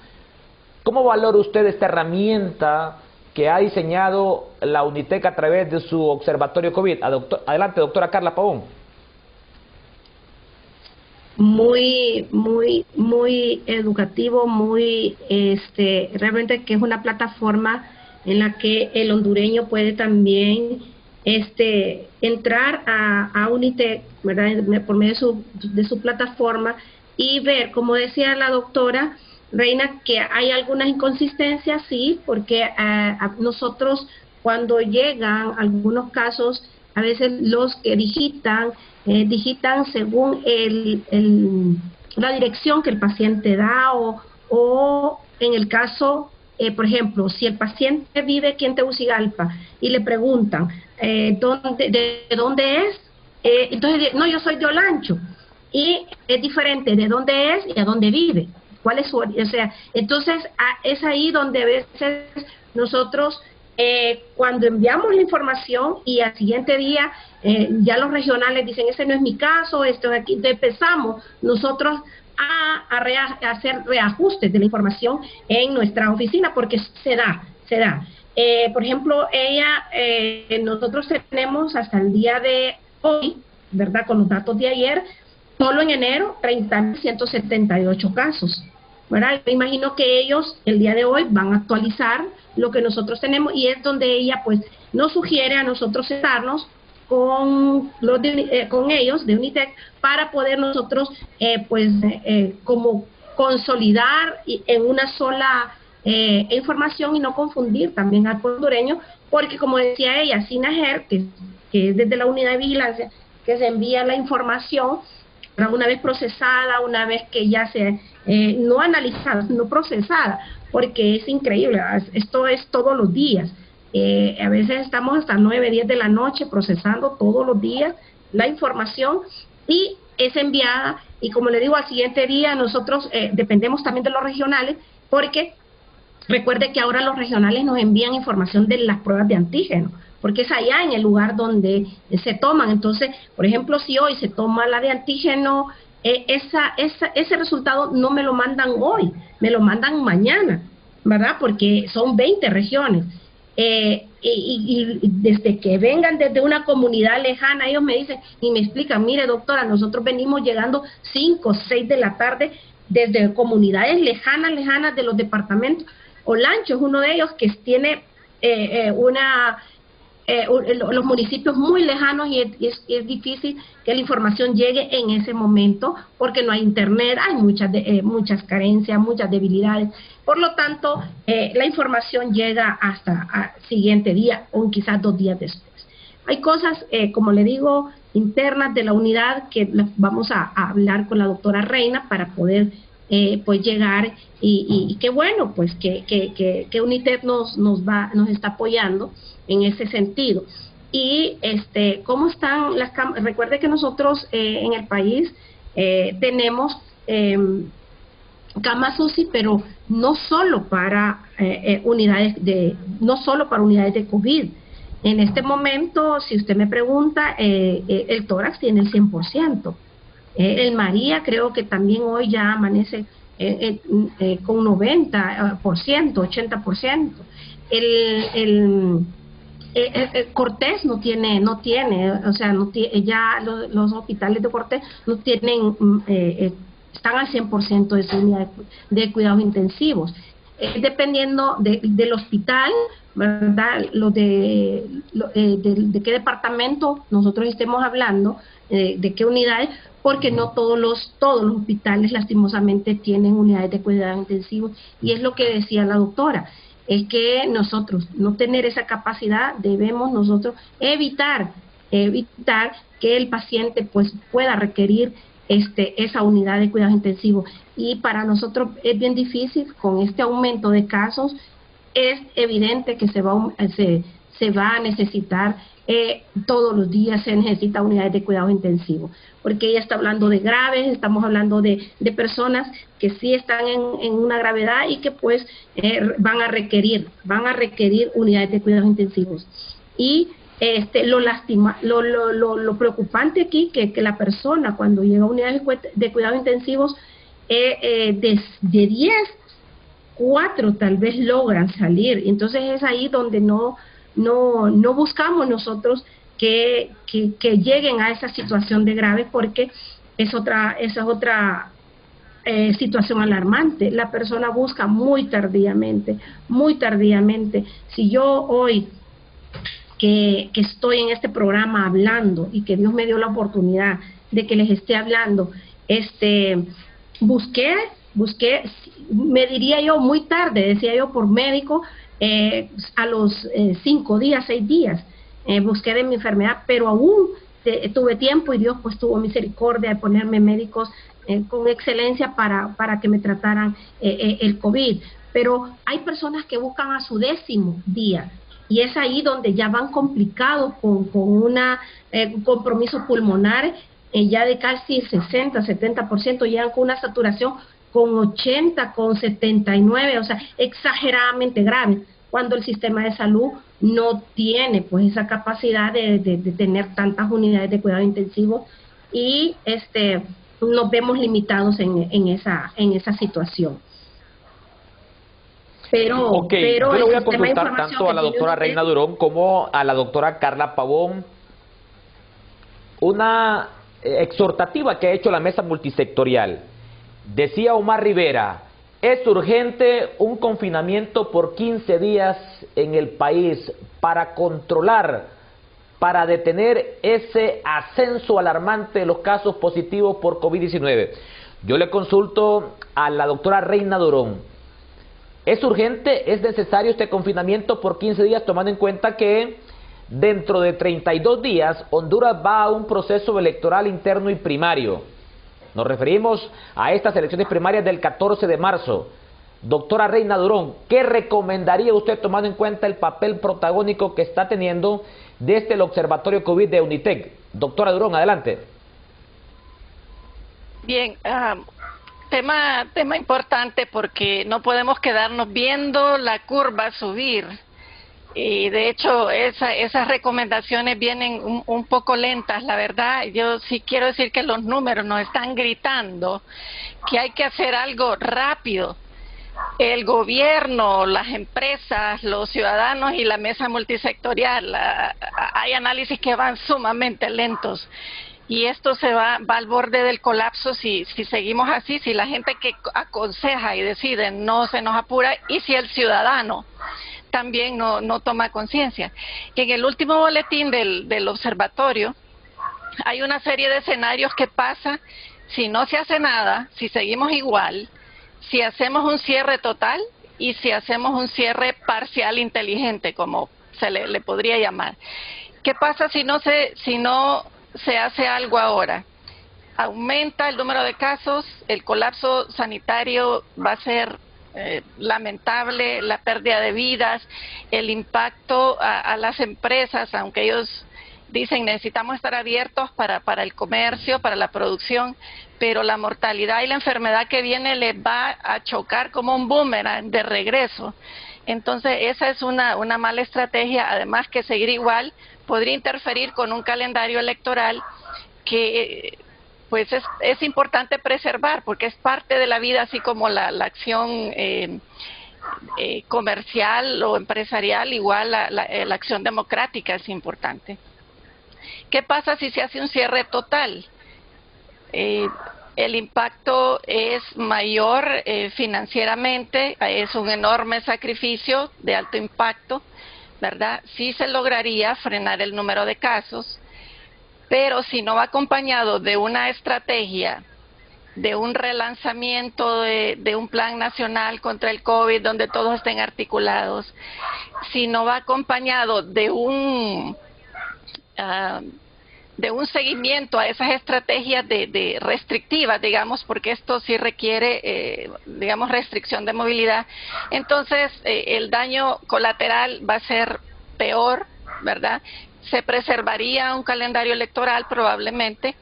¿cómo valora usted esta herramienta que ha diseñado la UNITEC a través de su observatorio COVID? Adelante, doctora Carla Pavón. Muy educativo, realmente que es una plataforma en la que el hondureño puede también entrar a UNITEC, ¿verdad?, por medio de su plataforma, y ver, como decía la doctora Reina, que hay algunas inconsistencias, sí, porque a nosotros cuando llegan algunos casos, a veces los que digitan según la dirección que el paciente da, o en el caso, por ejemplo, si el paciente vive aquí en Tegucigalpa y le preguntan ¿de dónde es? Entonces, no, yo soy de Olancho. y es diferente de dónde es y a dónde vive. ¿Cuál es su, o sea, entonces es ahí donde a veces nosotros cuando enviamos la información y al siguiente día ya los regionales dicen, ese no es mi caso, esto es aquí, entonces empezamos nosotros a hacer reajustes de la información en nuestra oficina, porque se da. Por ejemplo, nosotros tenemos hasta el día de hoy, ¿verdad? Con los datos de ayer, solo en enero, 30.178 casos, ¿verdad? Me imagino que ellos el día de hoy van a actualizar lo que nosotros tenemos, y es donde ella pues nos sugiere a nosotros sentarnos con ellos de Unitec para poder nosotros como consolidar en una sola información y no confundir también al pueblo hondureño, porque como decía ella, SINAGER, que es desde la unidad de vigilancia que se envía la información, una vez procesada, una vez que ya se no analizada, no procesada, porque es increíble, esto es todos los días. A veces estamos hasta 9, 10 de la noche procesando todos los días la información y es enviada, y como le digo, al siguiente día nosotros dependemos también de los regionales, porque recuerde que ahora los regionales nos envían información de las pruebas de antígeno, porque es allá en el lugar donde se toman. Entonces, por ejemplo, si hoy se toma la de antígeno, ese resultado no me lo mandan hoy, me lo mandan mañana, ¿verdad? Porque son 20 regiones. Y desde que vengan desde una comunidad lejana, ellos me dicen y me explican, mire doctora, nosotros venimos llegando 5 o 6 de la tarde desde comunidades lejanas de los departamentos. Olancho es uno de ellos que tiene los municipios muy lejanos y es difícil que la información llegue en ese momento porque no hay internet, hay muchas carencias, muchas debilidades. Por lo tanto, la información llega hasta el siguiente día o quizás 2 días después. Hay cosas, como le digo, internas de la unidad que vamos a hablar con la doctora Reina para poder pues llegar y qué bueno pues que Unitec nos está apoyando en ese sentido. Y cómo están las camas. Recuerde que nosotros en el país tenemos camas UCI, pero no solo para unidades de COVID. En este momento, si usted me pregunta, el tórax tiene el 100%. El María creo que también hoy ya amanece con 90%, 80%. El Cortés no tiene, o sea, ya los hospitales de Cortés no tienen, están al 100% de su unidad de cuidados intensivos. Dependiendo del hospital, ¿verdad? De qué departamento nosotros estemos hablando, de qué unidades, porque no todos los hospitales lastimosamente tienen unidades de cuidados intensivos, y es lo que decía la doctora, es que nosotros no tener esa capacidad, debemos nosotros evitar que el paciente pues pueda requerir esa unidad de cuidados intensivos. Y para nosotros es bien difícil con este aumento de casos. Es evidente que se va a necesitar todos los días, se necesita unidades de cuidados intensivos, porque ella está hablando de graves, estamos hablando de personas que sí están en una gravedad y que pues van a requerir unidades de cuidados intensivos. Y lo preocupante aquí que la persona cuando llega a unidades de cuidados intensivos, de 10, 4 tal vez logran salir. Entonces es ahí donde no buscamos nosotros que lleguen a esa situación de grave, porque esa es otra situación alarmante. La persona busca muy tardíamente. Si yo hoy que estoy en este programa hablando y que Dios me dio la oportunidad de que les esté hablando, busqué, me diría yo muy tarde, decía yo por médico, a los 5 días, 6 días, busqué de mi enfermedad, pero aún tuve tiempo y Dios pues tuvo misericordia de ponerme médicos con excelencia para que me trataran el COVID. Pero hay personas que buscan a su 10º día, y es ahí donde ya van complicados con un compromiso pulmonar, ya de casi 60, 70%, llegan con una saturación con 80, con 79, o sea, exageradamente grave, cuando el sistema de salud no tiene pues esa capacidad de tener tantas unidades de cuidado intensivo y nos vemos limitados en esa situación. Pero yo le voy a el sistema de consultar información tanto a la que tiene doctora usted, Reina Durón como a la doctora Carla Pavón una exhortativa que ha hecho la mesa multisectorial. Decía Omar Rivera, es urgente un confinamiento por 15 días en el país para controlar, para detener ese ascenso alarmante de los casos positivos por COVID-19. Yo le consulto a la doctora Reina Durón. ¿Es urgente, es necesario este confinamiento por 15 días, tomando en cuenta que dentro de 32 días Honduras va a un proceso electoral interno y primario? Nos referimos a estas elecciones primarias del 14 de marzo. Doctora Reina Durón, ¿qué recomendaría usted tomando en cuenta el papel protagónico que está teniendo desde el Observatorio COVID de UNITEC? Doctora Durón, adelante. Bien, tema importante porque no podemos quedarnos viendo la curva subir. Y de hecho esas recomendaciones vienen un poco lentas, la verdad. Yo sí quiero decir que los números nos están gritando que hay que hacer algo rápido. El gobierno, las empresas, los ciudadanos y la mesa multisectorial, hay análisis que van sumamente lentos. Y esto se va al borde del colapso si seguimos así, si la gente que aconseja y decide no se nos apura y si el ciudadano también no toma conciencia. En el último boletín del observatorio hay una serie de escenarios que pasa si no se hace nada, si seguimos igual, si hacemos un cierre total y si hacemos un cierre parcial inteligente, como se le podría llamar. ¿Qué pasa si no se hace algo ahora? Aumenta el número de casos, el colapso sanitario va a ser lamentable, la pérdida de vidas, el impacto a las empresas, aunque ellos dicen necesitamos estar abiertos para el comercio, para la producción, pero la mortalidad y la enfermedad que viene les va a chocar como un boomerang de regreso. Entonces esa es una mala estrategia, además que seguir igual podría interferir con un calendario electoral que pues es importante preservar, porque es parte de la vida, así como la acción comercial o empresarial, igual la acción democrática es importante. ¿Qué pasa si se hace un cierre total? El impacto es mayor financieramente, es un enorme sacrificio de alto impacto, ¿verdad? Sí se lograría frenar el número de casos, pero si no va acompañado de una estrategia, de un relanzamiento de un plan nacional contra el COVID donde todos estén articulados, si no va acompañado de un seguimiento a esas estrategias de restrictivas, digamos, porque esto sí requiere, digamos, restricción de movilidad, entonces el daño colateral va a ser peor, ¿verdad? Se preservaría un calendario electoral probablemente,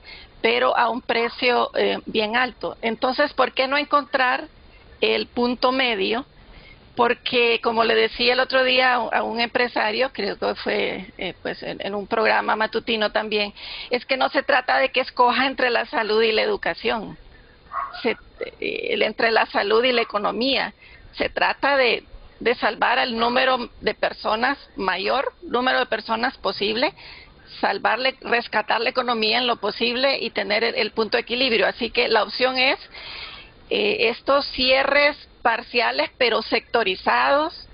pero a un precio bien alto. Entonces, ¿por qué no encontrar el punto medio? Porque, como le decía el otro día a un empresario, creo que fue pues en un programa matutino también, es que no se trata de que escoja entre la salud y la educación, entre la salud y la economía. Se trata de salvar al número de personas, mayor número de personas posible, rescatar la economía en lo posible y tener el punto de equilibrio. Así que la opción es estos cierres parciales pero sectorizados,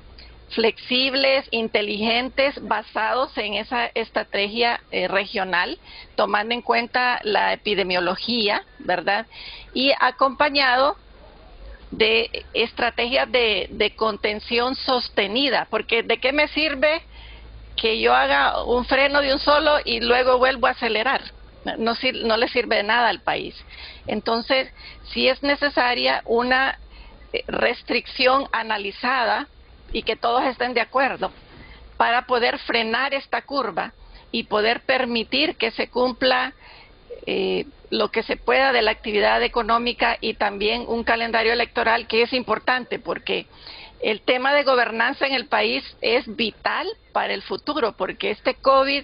flexibles, inteligentes, basados en esa estrategia regional, tomando en cuenta la epidemiología, ¿verdad? Y acompañado de estrategias de contención sostenida, porque ¿de qué me sirve que yo haga un freno de un solo y luego vuelvo a acelerar? No le sirve de nada al país. Entonces, sí es necesaria una restricción analizada y que todos estén de acuerdo para poder frenar esta curva y poder permitir que se cumpla lo que se pueda de la actividad económica y también un calendario electoral que es importante porque el tema de gobernanza en el país es vital para el futuro, porque este COVID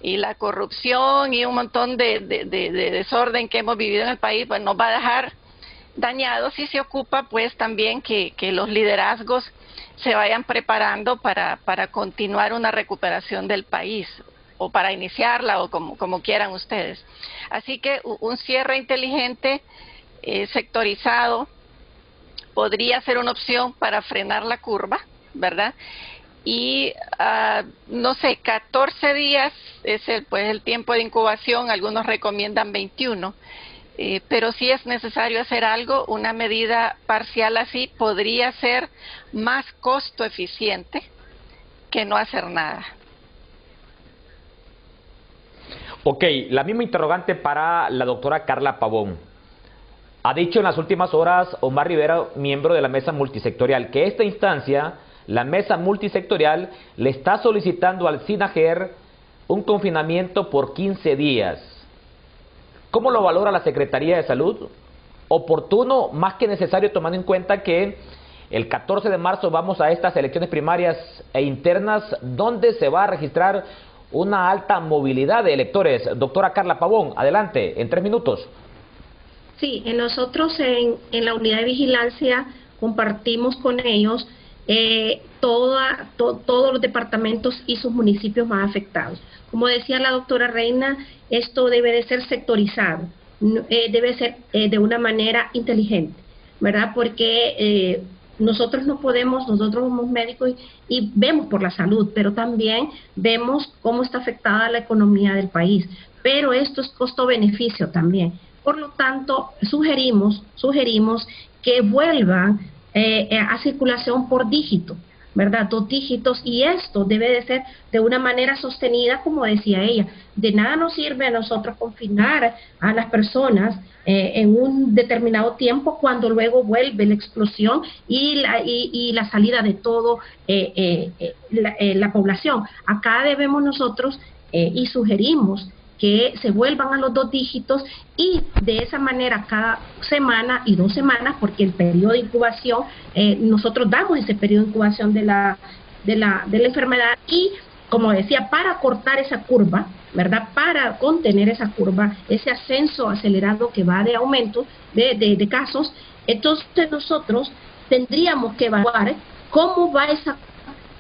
y la corrupción y un montón de desorden que hemos vivido en el país, pues nos va a dejar dañados, y se ocupa pues también que los liderazgos se vayan preparando para continuar una recuperación del país, o para iniciarla, o como quieran ustedes. Así que un cierre inteligente, sectorizado, podría ser una opción para frenar la curva, ¿verdad? Y, no sé, 14 días es el tiempo de incubación, algunos recomiendan 21, pero si es necesario hacer algo, una medida parcial así podría ser más costo eficiente que no hacer nada. Ok, la misma interrogante para la doctora Carla Pavón. Ha dicho en las últimas horas Omar Rivera, miembro de la mesa multisectorial, que esta instancia, la mesa multisectorial, le está solicitando al SINAGER un confinamiento por 15 días. ¿Cómo lo valora la Secretaría de Salud? Oportuno, más que necesario, tomando en cuenta que el 14 de marzo vamos a estas elecciones primarias e internas, donde se va a registrar una alta movilidad de electores. Doctora Carla Pavón, adelante, en 3 minutos. Sí, nosotros en la unidad de vigilancia compartimos con ellos todos los departamentos y sus municipios más afectados. Como decía la doctora Reina, esto debe de ser sectorizado, debe ser de una manera inteligente, ¿verdad? Porque nosotros no podemos, nosotros somos médicos y vemos por la salud, pero también vemos cómo está afectada la economía del país. Pero esto es costo-beneficio también. Por lo tanto, sugerimos que vuelvan a circulación por dígito, ¿verdad? 2 dígitos, y esto debe de ser de una manera sostenida, como decía ella. De nada nos sirve a nosotros confinar a las personas en un determinado tiempo cuando luego vuelve la explosión y la salida de todo la población. Acá debemos nosotros y sugerimos que se vuelvan a los 2 dígitos, y de esa manera cada semana y 2 semanas, porque el periodo de incubación, nosotros damos ese periodo de incubación de la enfermedad, y como decía, para cortar esa curva, ¿verdad? Para contener esa curva, ese ascenso acelerado que va de aumento de casos. Entonces nosotros tendríamos que evaluar cómo va esa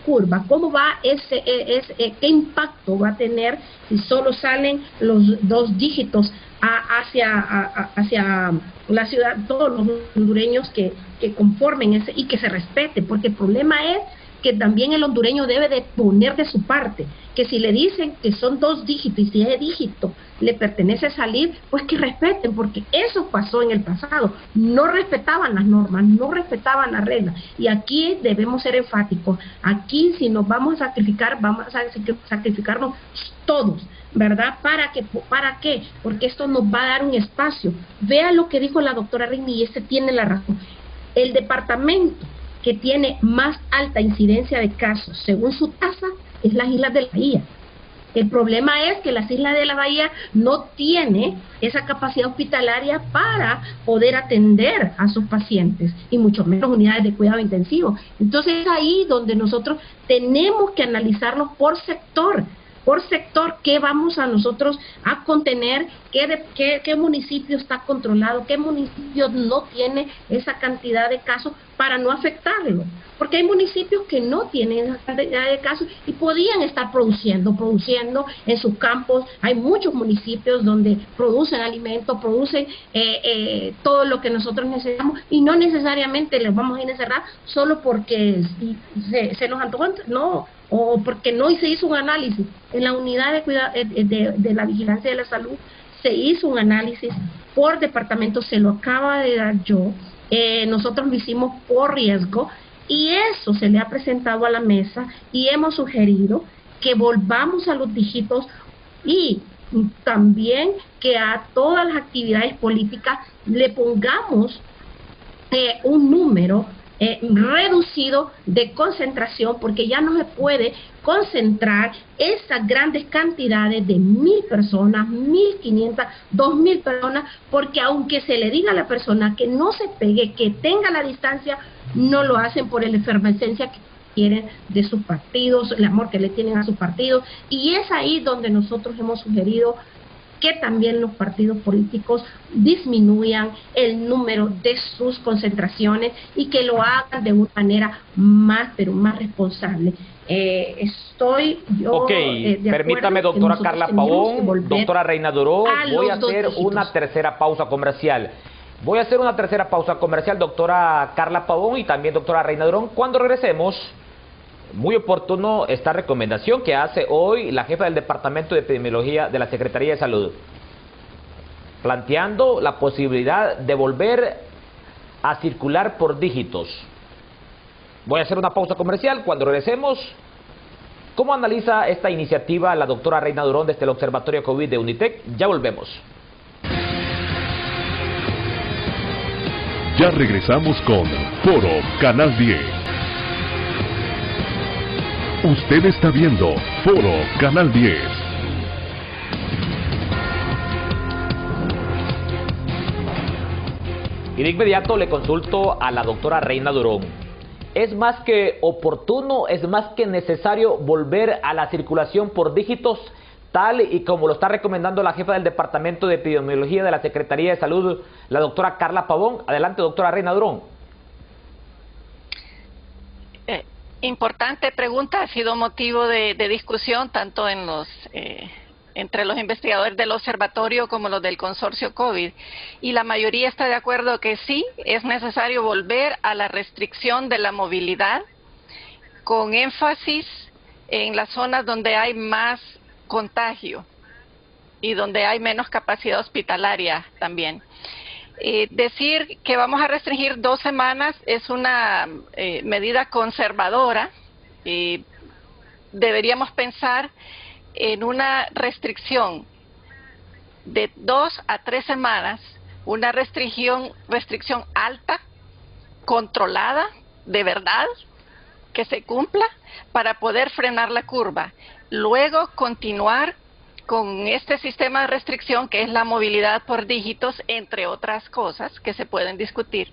curva, cómo va qué impacto va a tener si solo salen los 2 dígitos hacia la ciudad, todos los hondureños que conformen y que se respete, porque el problema es que también el hondureño debe de poner de su parte, que si le dicen que son 2 dígitos y si ese dígito le pertenece salir, pues que respeten, porque eso pasó en el pasado, no respetaban las normas, no respetaban las reglas, y aquí debemos ser enfáticos. Aquí, si nos vamos a sacrificar, vamos a sacrificarnos todos, ¿verdad? ¿Para qué? Porque esto nos va a dar un espacio. Vea lo que dijo la doctora Rini, y tiene la razón. El departamento que tiene más alta incidencia de casos, según su tasa, es las Islas de la Bahía. El problema es que las Islas de la Bahía no tiene esa capacidad hospitalaria para poder atender a sus pacientes, y mucho menos unidades de cuidado intensivo. Entonces es ahí donde nosotros tenemos que analizarlo por sector, qué vamos a nosotros a contener, qué municipio está controlado, qué municipio no tiene esa cantidad de casos para no afectarlo. Porque hay municipios que no tienen esa cantidad de casos y podían estar produciendo en sus campos. Hay muchos municipios donde producen alimentos, producen todo lo que nosotros necesitamos, y no necesariamente les vamos a ir a encerrar solo porque se nos antojó, no, o porque no se hizo un análisis. En la unidad de cuidado de la vigilancia de la salud se hizo un análisis por departamento, se lo acaba de dar yo, nosotros lo hicimos por riesgo, y eso se le ha presentado a la mesa, y hemos sugerido que volvamos a los dígitos, y también que a todas las actividades políticas le pongamos un número reducido de concentración, porque ya no se puede concentrar esas grandes cantidades de 1.000 personas, 1.500, 2.000 personas, porque aunque se le diga a la persona que no se pegue, que tenga la distancia, no lo hacen por la efervescencia que quieren de sus partidos, el amor que le tienen a sus partidos, y es ahí donde nosotros hemos sugerido que también los partidos políticos disminuyan el número de sus concentraciones y que lo hagan de una manera más, pero más responsable. Estoy yo de permítame, acuerdo doctora Carla Pavón, doctora Reina Durón, voy a hacer una tercera pausa comercial. Voy a hacer una tercera pausa comercial, doctora Carla Pavón y también doctora Reina Durón. Cuando regresemos, muy oportuno esta recomendación que hace hoy la jefa del Departamento de Epidemiología de la Secretaría de Salud, planteando la posibilidad de volver a circular por dígitos. Voy a hacer una pausa comercial. Cuando regresemos, ¿cómo analiza esta iniciativa la doctora Reina Durón desde el Observatorio COVID de Unitec? Ya volvemos. Ya regresamos con Foro Canal 10. Usted está viendo Foro Canal 10. Y de inmediato le consulto a la doctora Reina Durón. ¿Es más que oportuno, es más que necesario volver a la circulación por dígitos, tal y como lo está recomendando la jefa del Departamento de Epidemiología de la Secretaría de Salud, la doctora Carla Pavón? Adelante, doctora Reina Durón. Importante pregunta, ha sido motivo de discusión tanto en entre los investigadores del observatorio como los del consorcio COVID, y la mayoría está de acuerdo que sí, es necesario volver a la restricción de la movilidad, con énfasis en las zonas donde hay más contagio y donde hay menos capacidad hospitalaria también. Decir que vamos a restringir 2 semanas es una medida conservadora. Deberíamos pensar en una restricción de 2 a 3 semanas, una restricción alta, controlada, de verdad, que se cumpla para poder frenar la curva. Luego continuar con este sistema de restricción que es la movilidad por dígitos, entre otras cosas que se pueden discutir.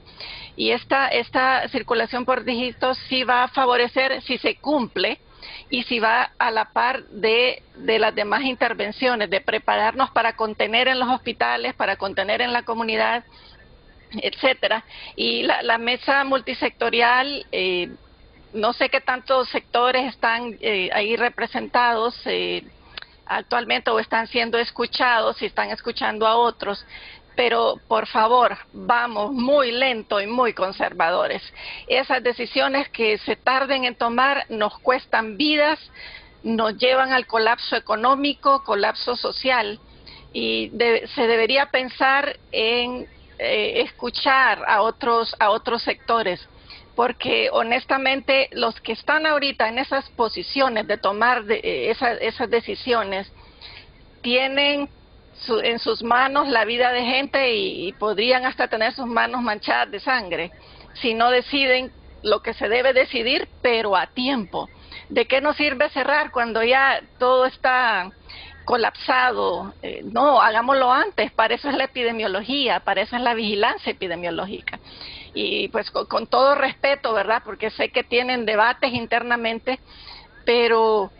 Y esta circulación por dígitos sí va a favorecer si se cumple y si va a la par de las demás intervenciones, de prepararnos para contener en los hospitales, para contener en la comunidad, etcétera. Y la mesa multisectorial, no sé qué tantos sectores están ahí representados actualmente o están siendo escuchados, si están escuchando a otros, pero por favor, vamos muy lento y muy conservadores. Esas decisiones que se tarden en tomar nos cuestan vidas, nos llevan al colapso económico, colapso social, y se debería pensar en escuchar a otros sectores, porque honestamente los que están ahorita en esas posiciones de tomar esas decisiones tienen en sus manos la vida de gente y podrían hasta tener sus manos manchadas de sangre si no deciden lo que se debe decidir, pero a tiempo. ¿De qué nos sirve cerrar cuando ya todo está colapsado? No, hagámoslo antes. Para eso es la epidemiología, para eso es la vigilancia epidemiológica. Y pues con todo respeto, ¿verdad? Porque sé que tienen debates internamente, pero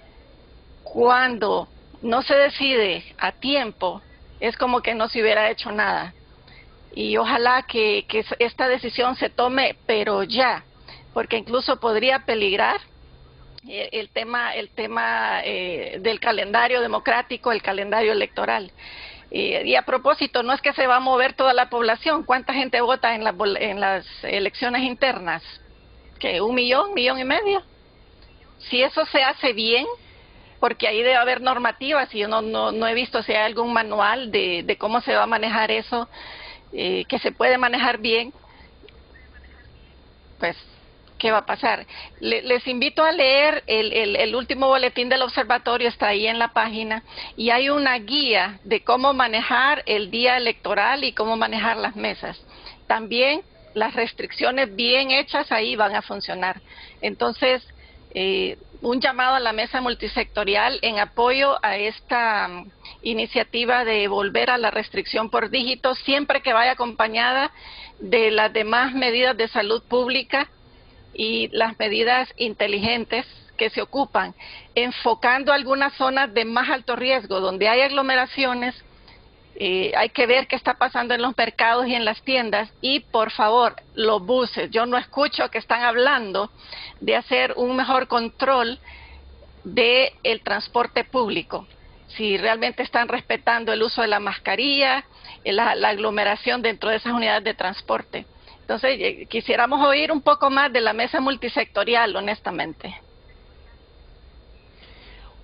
cuando no se decide a tiempo, es como que no se hubiera hecho nada. Y ojalá que esta decisión se tome, pero ya, porque incluso podría peligrar el tema del calendario democrático, el calendario electoral. Y a propósito, no es que se va a mover toda la población. ¿Cuánta gente vota en las elecciones internas? ¿Qué, 1 millón, 1,5 millones? Si eso se hace bien, porque ahí debe haber normativas, y yo no he visto si hay algún manual de cómo se va a manejar eso, que se puede manejar bien, pues, ¿qué va a pasar? Les invito a leer el último boletín del observatorio, está ahí en la página, y hay una guía de cómo manejar el día electoral y cómo manejar las mesas. También las restricciones bien hechas ahí van a funcionar. Entonces, un llamado a la mesa multisectorial en apoyo a esta iniciativa de volver a la restricción por dígito, siempre que vaya acompañada de las demás medidas de salud pública y las medidas inteligentes que se ocupan, enfocando algunas zonas de más alto riesgo, donde hay aglomeraciones. Hay que ver qué está pasando en los mercados y en las tiendas, y por favor, los buses, yo no escucho que están hablando de hacer un mejor control del transporte público, si realmente están respetando el uso de la mascarilla, la aglomeración dentro de esas unidades de transporte. Entonces, quisiéramos oír un poco más de la mesa multisectorial, honestamente.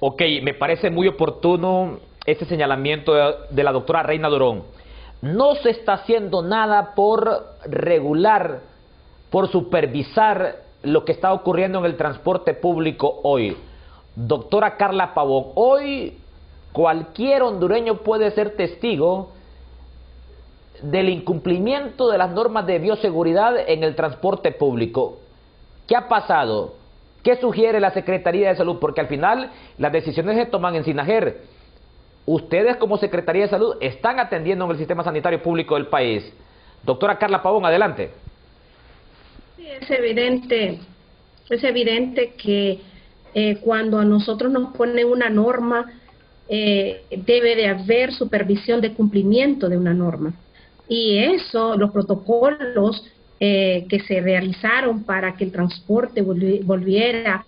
Ok, me parece muy oportuno este señalamiento de la doctora Reina Durón. No se está haciendo nada por regular, por supervisar lo que está ocurriendo en el transporte público hoy. Doctora Carla Pavón, hoy cualquier hondureño puede ser testigo del incumplimiento de las normas de bioseguridad en el transporte público. ¿Qué ha pasado? ¿Qué sugiere la Secretaría de Salud? Porque al final las decisiones se toman en SINAGER. Ustedes como Secretaría de Salud están atendiendo en el sistema sanitario público del país. Doctora Carla Pavón, adelante. Sí, es evidente que cuando a nosotros nos ponen una norma, debe de haber supervisión de cumplimiento de una norma. Y eso, los protocolos que se realizaron para que el transporte volviera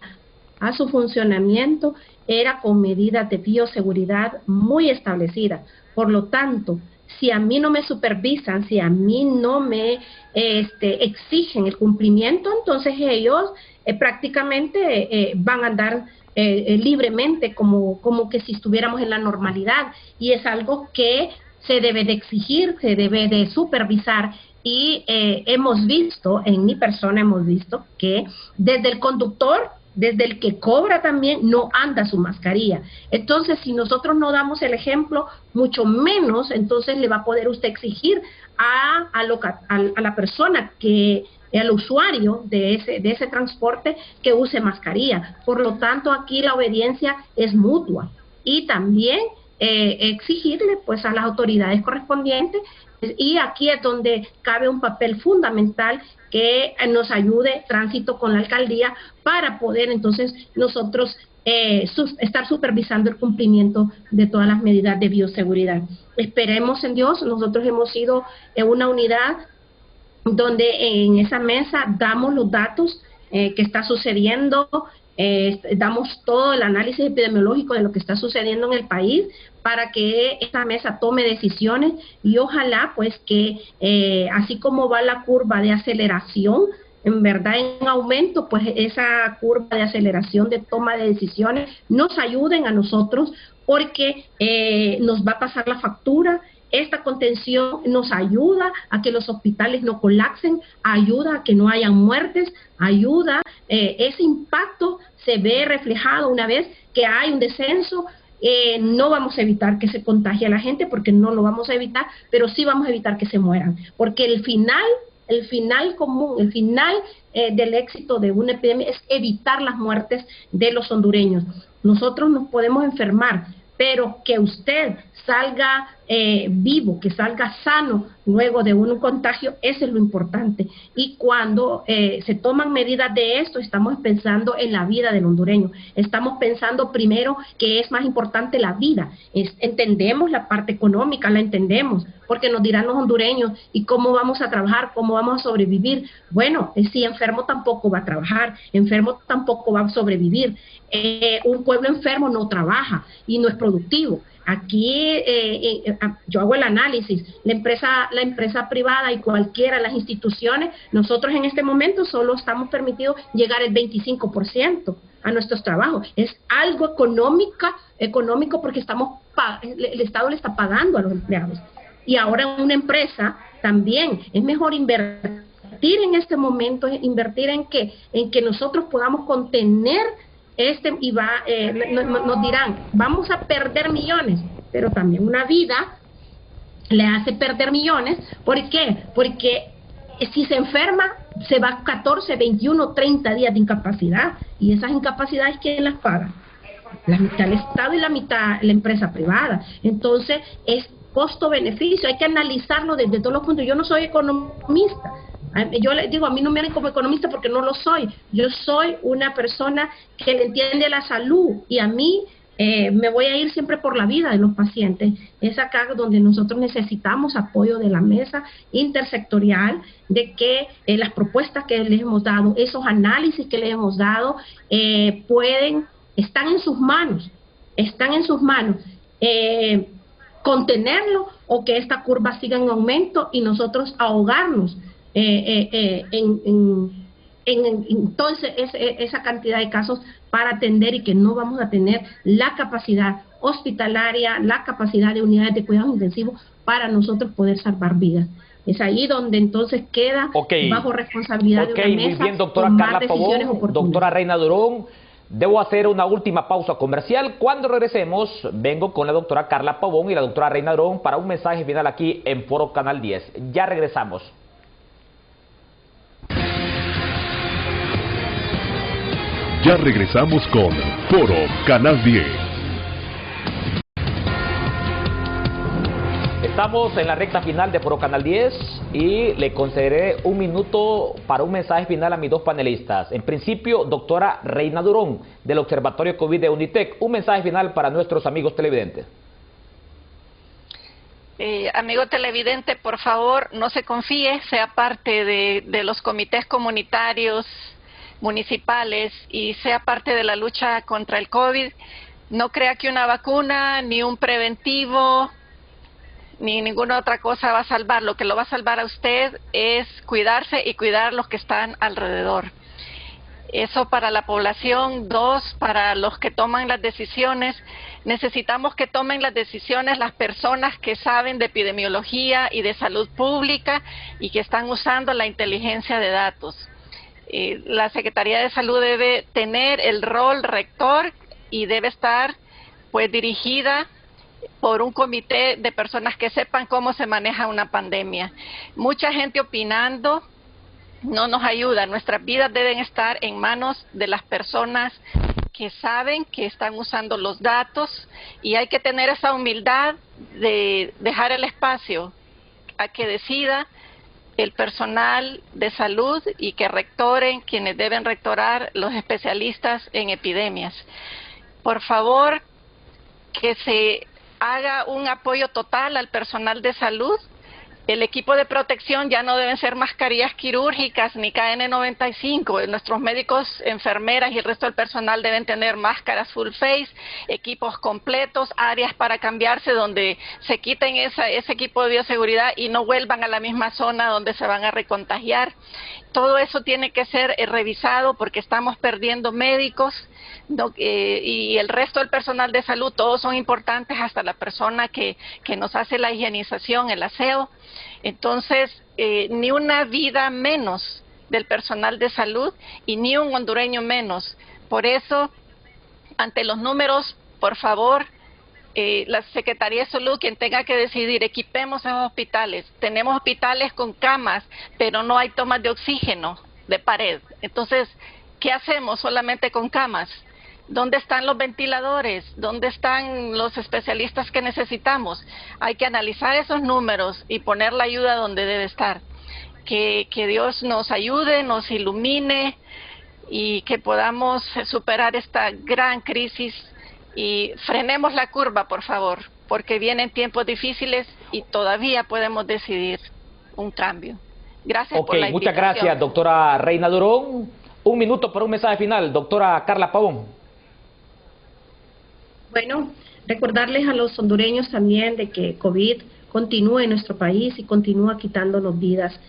a su funcionamiento, era con medidas de bioseguridad muy establecidas. Por lo tanto, si a mí no me supervisan, si a mí no me exigen el cumplimiento, entonces ellos prácticamente van a andar libremente como que si estuviéramos en la normalidad, y es algo que se debe de exigir, se debe de supervisar. Y hemos visto, en mi persona hemos visto que desde el conductor, desde el que cobra también, no anda su mascarilla. Entonces, si nosotros no damos el ejemplo, mucho menos, entonces le va a poder usted exigir a la persona al usuario de ese transporte que use mascarilla. Por lo tanto, aquí la obediencia es mutua. Y también exigirle pues a las autoridades correspondientes, y aquí es donde cabe un papel fundamental que nos ayude Tránsito con la alcaldía para poder entonces nosotros estar supervisando el cumplimiento de todas las medidas de bioseguridad. Esperemos en Dios. Nosotros hemos sido una unidad donde en esa mesa damos los datos que está sucediendo, damos todo el análisis epidemiológico de lo que está sucediendo en el país para que esta mesa tome decisiones, y ojalá pues que así como va la curva de aceleración, en verdad en aumento, pues esa curva de aceleración de toma de decisiones nos ayuden a nosotros, porque nos va a pasar la factura. Esta contención nos ayuda a que los hospitales no colapsen, ayuda a que no hayan muertes, ayuda, ese impacto se ve reflejado una vez que hay un descenso. No vamos a evitar que se contagie a la gente, porque no lo vamos a evitar, pero sí vamos a evitar que se mueran, porque el final común, el final del éxito de una epidemia es evitar las muertes de los hondureños. Nosotros nos podemos enfermar, pero que usted salga vivo, que salga sano luego de un contagio, eso es lo importante. Y cuando se toman medidas de esto, estamos pensando en la vida del hondureño. Estamos pensando primero que es más importante la vida. Entendemos la parte económica, la entendemos, porque nos dirán los hondureños, ¿y cómo vamos a trabajar? ¿Cómo vamos a sobrevivir? Bueno, si enfermo tampoco va a trabajar, enfermo tampoco va a sobrevivir. Un pueblo enfermo no trabaja y no es productivo. Aquí yo hago el análisis, la empresa privada y cualquiera de las instituciones, nosotros en este momento solo estamos permitidos llegar el 25% a nuestros trabajos. Es algo económico porque el Estado le está pagando a los empleados. Y ahora una empresa también es mejor invertir en este momento, invertir en que nosotros podamos contener y nos dirán, vamos a perder millones, pero también una vida le hace perder millones. ¿Por qué? Porque si se enferma, se va 14, 21, 30 días de incapacidad, y esas incapacidades, ¿quién las paga? La mitad el Estado y la mitad la empresa privada. Entonces, es costo-beneficio, hay que analizarlo desde todos los puntos. Yo no soy economista, yo les digo, a mí no me ven como economista porque no lo soy. Yo soy una persona que le entiende la salud, y a mí me voy a ir siempre por la vida de los pacientes. Es acá donde nosotros necesitamos apoyo de la mesa intersectorial, de que las propuestas que les hemos dado, esos análisis que les hemos dado, están en sus manos, contenerlo, o que esta curva siga en aumento y nosotros ahogarnos entonces esa cantidad de casos para atender, y que no vamos a tener la capacidad hospitalaria, la capacidad de unidades de cuidados intensivos para nosotros poder salvar vidas. Es ahí donde entonces queda bajo responsabilidad de una mesa, muy bien, doctora tomar Carla decisiones Pavón, oportunas. doctora Reina Durón. Debo hacer una última pausa comercial. Cuando regresemos, vengo con la doctora Carla Pavón y la doctora Reina Durón para un mensaje final aquí en Foro Canal 10. Ya regresamos. Ya regresamos con Foro Canal 10. Estamos en la recta final de Foro Canal 10 y le concederé un minuto para un mensaje final a mis dos panelistas. En principio, doctora Reina Durón, del Observatorio COVID de Unitec, un mensaje final para nuestros amigos televidentes. Amigo televidente, por favor, no se confíe, sea parte de los comités comunitarios municipales y sea parte de la lucha contra el COVID. No crea que una vacuna, ni un preventivo, ni ninguna otra cosa va a salvar. Lo que lo va a salvar a usted es cuidarse y cuidar a los que están alrededor. Eso para la población. Dos, para los que toman las decisiones. Necesitamos que tomen las decisiones las personas que saben de epidemiología y de salud pública y que están usando la inteligencia de datos. La Secretaría de Salud debe tener el rol rector y debe estar pues dirigida por un comité de personas que sepan cómo se maneja una pandemia. Mucha gente opinando no nos ayuda. Nuestras vidas deben estar en manos de las personas que saben, que están usando los datos, y hay que tener esa humildad de dejar el espacio a que decida el personal de salud y que rectoren quienes deben rectorar, los especialistas en epidemias. Por favor, que se haga un apoyo total al personal de salud. El equipo de protección ya no deben ser mascarillas quirúrgicas ni KN95. Nuestros médicos, enfermeras y el resto del personal deben tener máscaras full face, equipos completos, áreas para cambiarse donde se quiten ese equipo de bioseguridad y no vuelvan a la misma zona donde se van a recontagiar. Todo eso tiene que ser revisado porque estamos perdiendo médicos y el resto del personal de salud. Todos son importantes, hasta la persona que nos hace la higienización, el aseo. Entonces, ni una vida menos del personal de salud y ni un hondureño menos. Por eso, ante los números, por favor, la Secretaría de Salud, quien tenga que decidir, equipemos esos hospitales. Tenemos hospitales con camas, pero no hay tomas de oxígeno de pared. Entonces, ¿qué hacemos solamente con camas? ¿Dónde están los ventiladores? ¿Dónde están los especialistas que necesitamos? Hay que analizar esos números y poner la ayuda donde debe estar. Que Dios nos ayude, nos ilumine y que podamos superar esta gran crisis y frenemos la curva, por favor, porque vienen tiempos difíciles y todavía podemos decidir un cambio. Gracias por la invitación. Muchas gracias, doctora Reina Durón. Un minuto para un mensaje final, doctora Carla Pavón. Bueno, recordarles a los hondureños también de que COVID continúa en nuestro país y continúa quitándonos vidas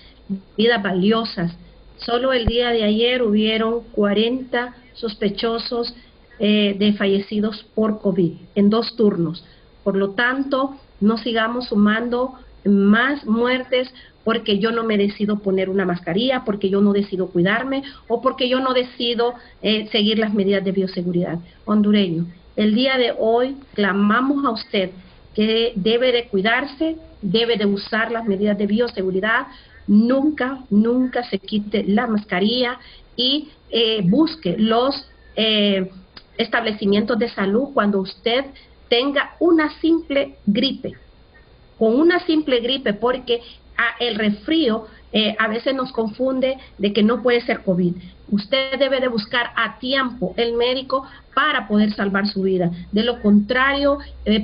valiosas. Solo el día de ayer hubieron 40 sospechosos de fallecidos por COVID en 2 turnos. Por lo tanto, no sigamos sumando más muertes porque yo no me decido poner una mascarilla, porque yo no decido cuidarme o porque yo no decido seguir las medidas de bioseguridad. Hondureño, el día de hoy clamamos a usted que debe de cuidarse, debe de usar las medidas de bioseguridad, nunca se quite la mascarilla y busque los establecimientos de salud cuando usted tenga una simple gripe. Con una simple gripe, porque el resfrío a veces nos confunde de que no puede ser COVID. Usted debe de buscar a tiempo el médico para poder salvar su vida. De lo contrario,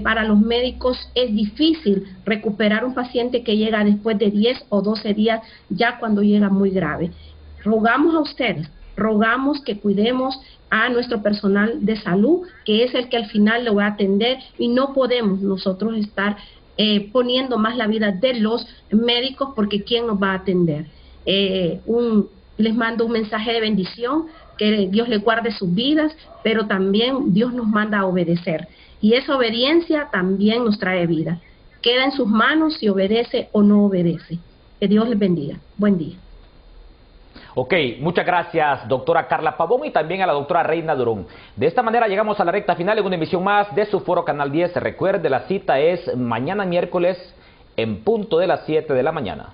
para los médicos es difícil recuperar un paciente que llega después de 10 o 12 días, ya cuando llega muy grave. Rogamos a ustedes, rogamos que cuidemos a nuestro personal de salud, que es el que al final lo va a atender, y no podemos nosotros estar poniendo más la vida de los médicos, porque ¿quién nos va a atender? Les mando un mensaje de bendición, que Dios les guarde sus vidas, pero también Dios nos manda a obedecer, y esa obediencia también nos trae vida. Queda en sus manos si obedece o no obedece. Que Dios les bendiga. Buen día. Ok, muchas gracias, doctora Carla Pavón, y también a la doctora Reina Durón. De esta manera llegamos a la recta final en una emisión más de su foro Canal 10. Recuerde, la cita es mañana miércoles en punto de las 7 de la mañana.